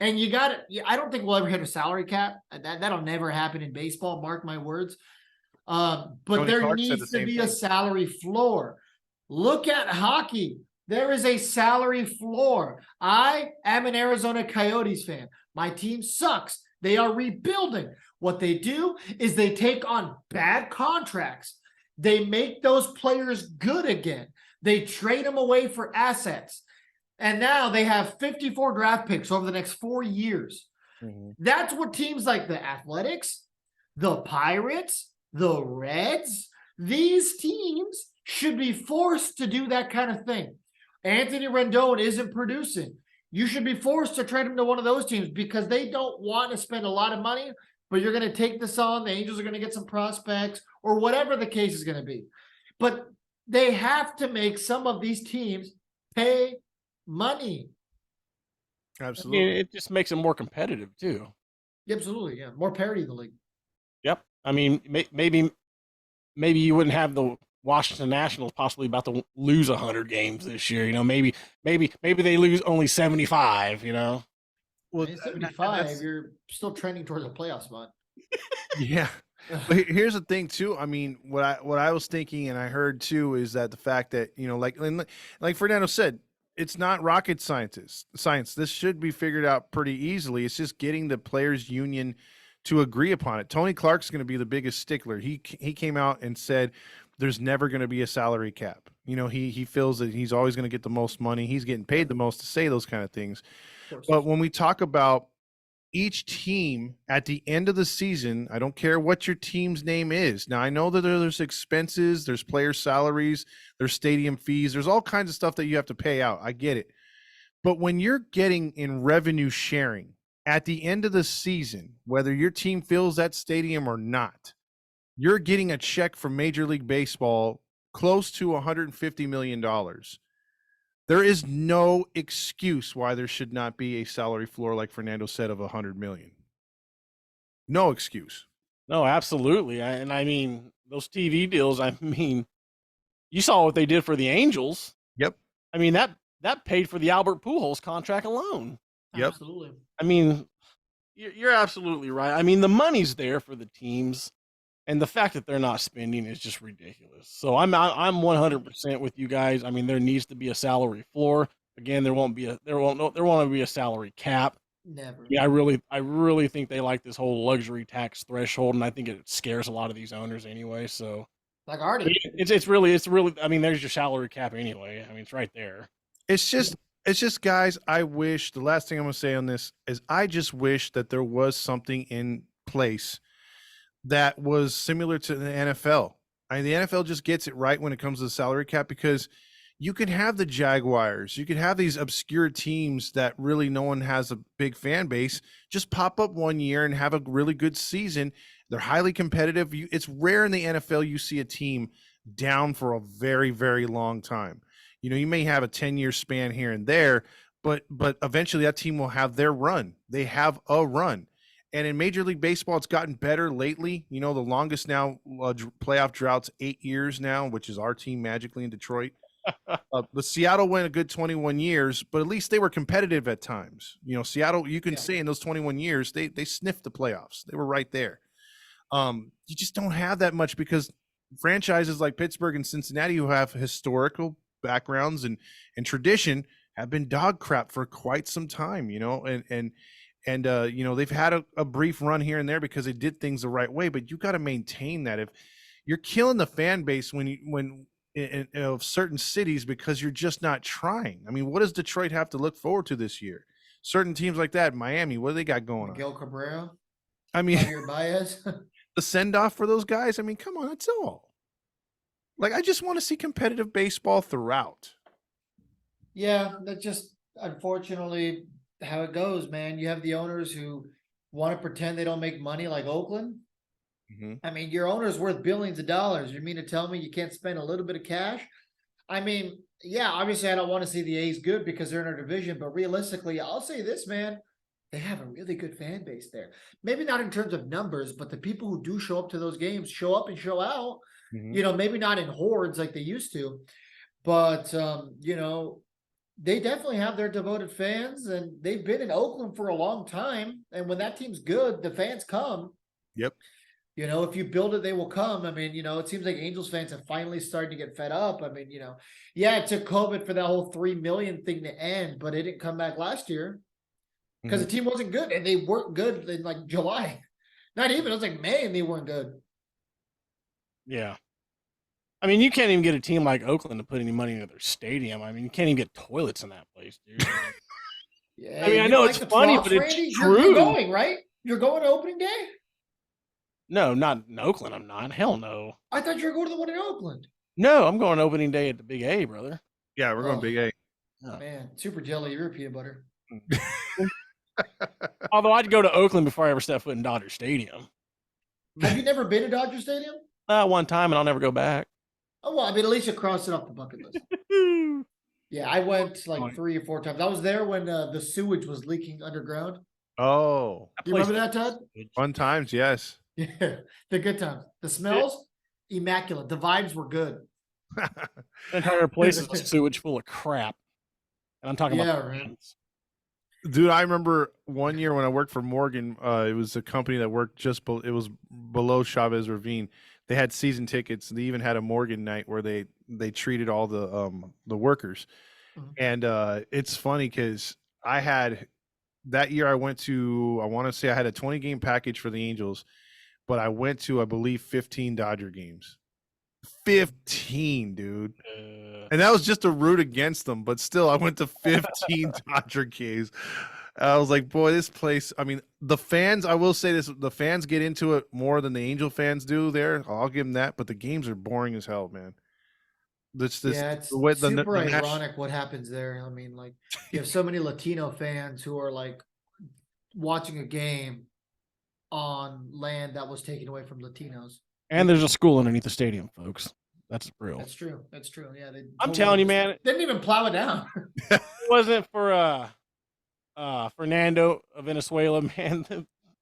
and you got to. I don't think we'll ever hit a salary cap. That'll never happen in baseball. Mark my words. But Tony there Clark needs to be a salary floor. Look at hockey. There is a salary floor. I am an Arizona Coyotes fan. My team sucks. They are rebuilding. What they do is they take on bad contracts. They make those players good again. They trade them away for assets. And now they have 54 draft picks over the next 4 years. Mm-hmm. That's what teams like the Athletics, the Pirates, the Reds, these teams should be forced to do that kind of thing. Anthony Rendon isn't producing. You should be forced to trade him to one of those teams because they don't want to spend a lot of money, but you're going to take this on. The Angels are going to get some prospects or whatever the case is going to be. But they have to make some of these teams pay money. Absolutely. I mean, it just makes it more competitive too. Absolutely, yeah. More parity in the league. Yep. I mean, maybe you wouldn't have the Washington Nationals possibly about to lose 100 games this year. You know, maybe they lose only 75. You know, Well, I mean, and 75, you're still trending towards a playoff spot. yeah. But here's the thing too. I mean, what I was thinking and I heard too is that the fact that, you know, like Fernando said, it's not rocket science. This should be figured out pretty easily. It's just getting the players union to agree upon it. Tony Clark's going to be the biggest stickler. He came out and said there's never going to be a salary cap. You know, he feels that he's always going to get the most money. He's getting paid the most to say those kind of things. But when we talk about each team at the end of the season, I don't care what your team's name is. Now, I know that there's expenses, there's player salaries, there's stadium fees, there's all kinds of stuff that you have to pay out. I get it. But when you're getting in revenue sharing at the end of the season, whether your team fills that stadium or not, you're getting a check from Major League Baseball close to $150 million. There is no excuse why there should not be a salary floor, like Fernando said, of 100 million. No excuse. no, absolutely. I mean, those TV deals. I mean, you saw what they did for the Angels. Yep. I mean that paid for the Albert Pujols contract alone. Yep. Absolutely. I mean, you're absolutely right. I mean, the money's there for the teams, and the fact that they're not spending is just ridiculous. So I'm 100% with you guys. I mean, there needs to be a salary floor. Again, there won't be a salary cap. Never. Yeah, I really think they like this whole luxury tax threshold, and I think it scares a lot of these owners anyway. So Like Artie. it's really. I mean, there's your salary cap anyway. I mean, it's right there. It's just guys, I wish the last thing I'm going to say on this is I just wish that there was something in place that was similar to the NFL. I mean, the NFL just gets it right when it comes to the salary cap, because you can have the Jaguars, you could have these obscure teams that really no one has a big fan base just pop up one year and have a really good season. They're highly competitive. It's rare in the NFL you see a team down for a very, very long time. You know, you may have a 10-year span here and there, but eventually that team will have their run. They have a run. And in Major League Baseball, it's gotten better lately. You know, the longest now playoff drought's 8 years now, which is our team magically in Detroit. But Seattle went a good 21 years, but at least they were competitive at times. You know, Seattle, you can say in those 21 years, they sniffed the playoffs. They were right there. You just don't have that much because franchises like Pittsburgh and Cincinnati, who have historical backgrounds and tradition, have been dog crap for quite some time, you know, and you know, they've had a brief run here and there because they did things the right way, but you got to maintain that. If you're killing the fan base when of certain cities because you're just not trying. I mean, what does Detroit have to look forward to this year? Certain teams like that, Miami, what do they got going Miguel on? Cabrera. I mean, Javier Baez. the send off for those guys. I mean, come on, that's all. Like, I just want to see competitive baseball throughout. Yeah, that's just unfortunately how it goes, man. You have the owners who want to pretend they don't make money, like Oakland. Mm-hmm. I mean, your owner's worth billions of dollars. You mean to tell me you can't spend a little bit of cash? I mean, yeah, obviously I don't want to see the A's good because they're in our division, but realistically, I'll say this, man. They have a really good fan base there. Maybe not in terms of numbers, but the people who do show up to those games show up and show out. Mm-hmm. You know, maybe not in hordes like they used to, but you know, they definitely have their devoted fans, and they've been in Oakland for a long time. And when that team's good, the fans come. Yep. You know, if you build it, they will come. I mean, you know, it seems like Angels fans have finally started to get fed up. I mean, you know, yeah, it took COVID for that whole 3 million thing to end, but it didn't come back last year because the team wasn't good, and they weren't good in like July. Not even, it was like May, and they weren't good. Yeah. I mean, you can't even get a team like Oakland to put any money into their stadium. I mean, you can't even get toilets in that place, dude. Yeah, I mean, I know it's funny, but it's true. You're going, right? You're going to opening day? No, not in Oakland. I'm not. Hell no. I thought you were going to the one in Oakland. No, I'm going opening day at the Big A, brother. Yeah, we're going Big A. Oh. Man, super jelly, you're peanut butter. Although I'd go to Oakland before I ever step foot in Dodger Stadium. Have you never been to Dodger Stadium? One time, and I'll never go back. Oh, well, I mean, at least you crossed it off the bucket list. Yeah, I went like 3 or 4 times. I was there when the sewage was leaking underground. Oh. You remember that, Todd? Fun times, yes. Yeah, the good times. The smells, immaculate. The vibes were good. The entire place is a sewage full of crap. And I'm talking about right. fans. Dude, I remember one year when I worked for Morgan. It was a company that worked it was below Chavez Ravine. They had season tickets. They even had a Morgan night where they treated all the workers. Mhm. And it's funny because I had that year I went to, I want to say I had a 20 game package for the Angels, but I went to, I believe, 15 Dodger games. 15, dude. And that was just to root against them, but still, I went to 15 Dodger games. I was like, boy, this place. I mean, the fans, I will say this, the fans get into it more than the Angel fans do there. I'll give them that, but the games are boring as hell, man. This, It's the way super the ironic what happens there. I mean, like, you have so many Latino fans who are like watching a game on land that was taken away from Latinos. And there's a school underneath the stadium, folks. That's real. That's true. That's true. Yeah, I'm telling you, man. They didn't even plow it down. It wasn't for Fernando of Venezuela, man.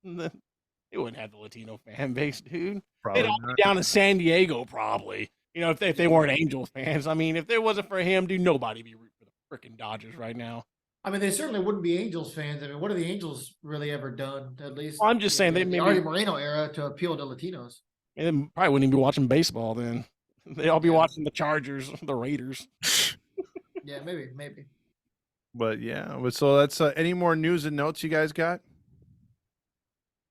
It wouldn't have the Latino fan base, dude. Probably They'd all not. be down in San Diego, probably. You know, if they weren't Angels fans. I mean, if it wasn't for him, dude, nobody'd be rooting for the freaking Dodgers right now. I mean, they certainly wouldn't be Angels fans. I mean, what have the Angels really ever done? At least Well, I'm just saying they the maybe Artie Moreno era to appeal to Latinos. and they probably wouldn't even be watching baseball then. They'd all be watching the Chargers, the Raiders. Yeah, maybe. But yeah, so that's any more news and notes you guys got?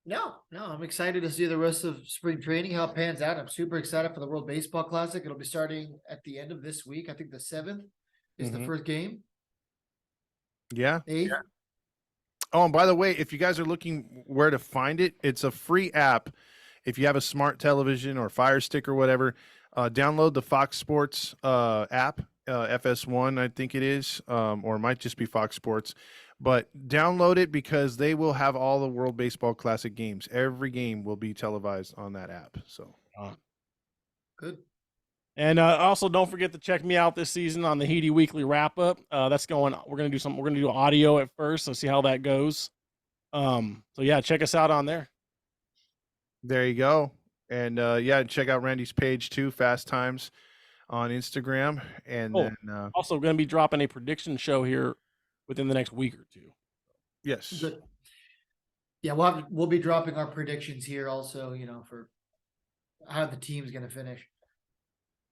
No, I'm excited to see the rest of spring training, how it pans out. I'm super excited for the World Baseball Classic. It'll be starting at the end of this week. I think the 7th is the first game. Yeah. 8th. Oh, and by the way, if you guys are looking where to find it, it's a free app. If you have a smart television or Fire Stick or whatever, download the Fox Sports app, FS1, I think it is, or it might just be Fox Sports. But download it because they will have all the World Baseball Classic games. Every game will be televised on that app. So Good. And also, don't forget to check me out this season on the Heedy Weekly Wrap Up. That's going. We're gonna do audio at first, so see how that goes. So yeah, check us out on there. There you go. And yeah, check out Randy's page too, Fast Times on Instagram. And then also going to be dropping a prediction show here within the next week or two. Yes. Good. Yeah, we'll be dropping our predictions here also, you know, for how the team's going to finish.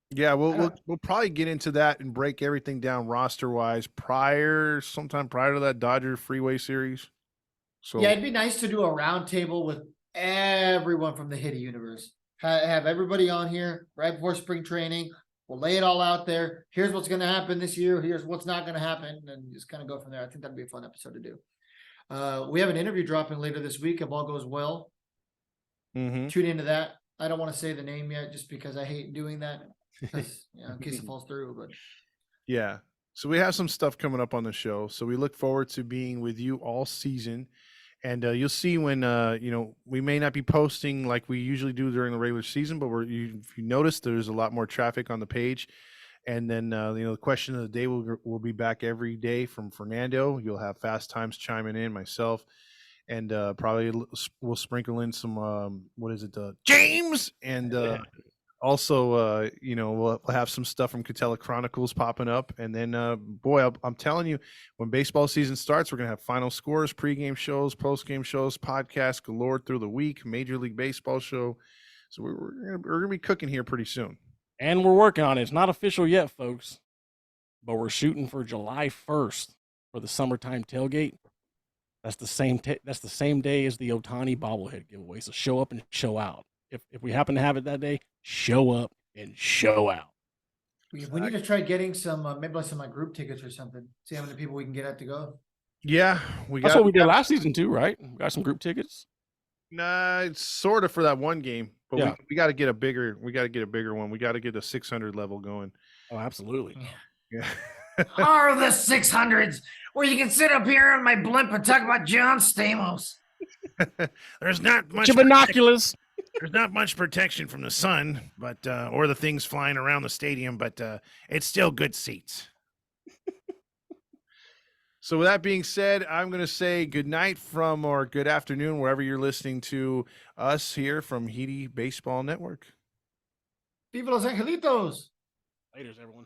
Yeah, we'll probably get into that and break everything down roster wise sometime prior to that Dodger Freeway Series. So yeah, it'd be nice to do a roundtable with everyone from the Hitty universe. Have everybody on here right before spring training. We'll lay it all out there. Here's what's going to happen this year. Here's what's not going to happen, and just kind of go from there. I think that'd be a fun episode to do. We have an interview dropping later this week if all goes well. Tune into that. I don't want to say the name yet, just because I hate doing that, because in case it falls through. But yeah, so we have some stuff coming up on the show. So we look forward to being with you all season. And you'll see when, we may not be posting like we usually do during the regular season, but if you notice, there's a lot more traffic on the page. And then, the question of the day will be back every day from Fernando. You'll have Fast Times chiming in, myself, and probably we'll sprinkle in some, James? And also, we'll have some stuff from Catella Chronicles popping up. And then, I'm telling you, when baseball season starts, we're going to have final scores, pregame shows, postgame shows, podcasts galore through the week, Major League Baseball show. So we're going to be cooking here pretty soon. And we're working on it. It's not official yet, folks, but we're shooting for July 1st for the summertime tailgate. That's the same day as the Ohtani bobblehead giveaway. So show up and show out. If we happen to have it that day, show up and show out. we need to try getting some, maybe some group tickets or something. See how many people we can get out to go. Yeah, that's what we did last season too, right? We got some group tickets. Nah, it's sort of for that one game, but yeah. we got to get a bigger one. We got to get a 600 level going. Oh, absolutely. Yeah. Are the 600s where you can sit up here on my blimp and talk about John Stamos? There's not much binoculars. There's not much protection from the sun, but or the things flying around the stadium, but it's still good seats. So with that being said, I'm going to say good night or good afternoon, wherever you're listening to us here from Heedy Baseball Network. Viva Los Angelitos. Laters, everyone.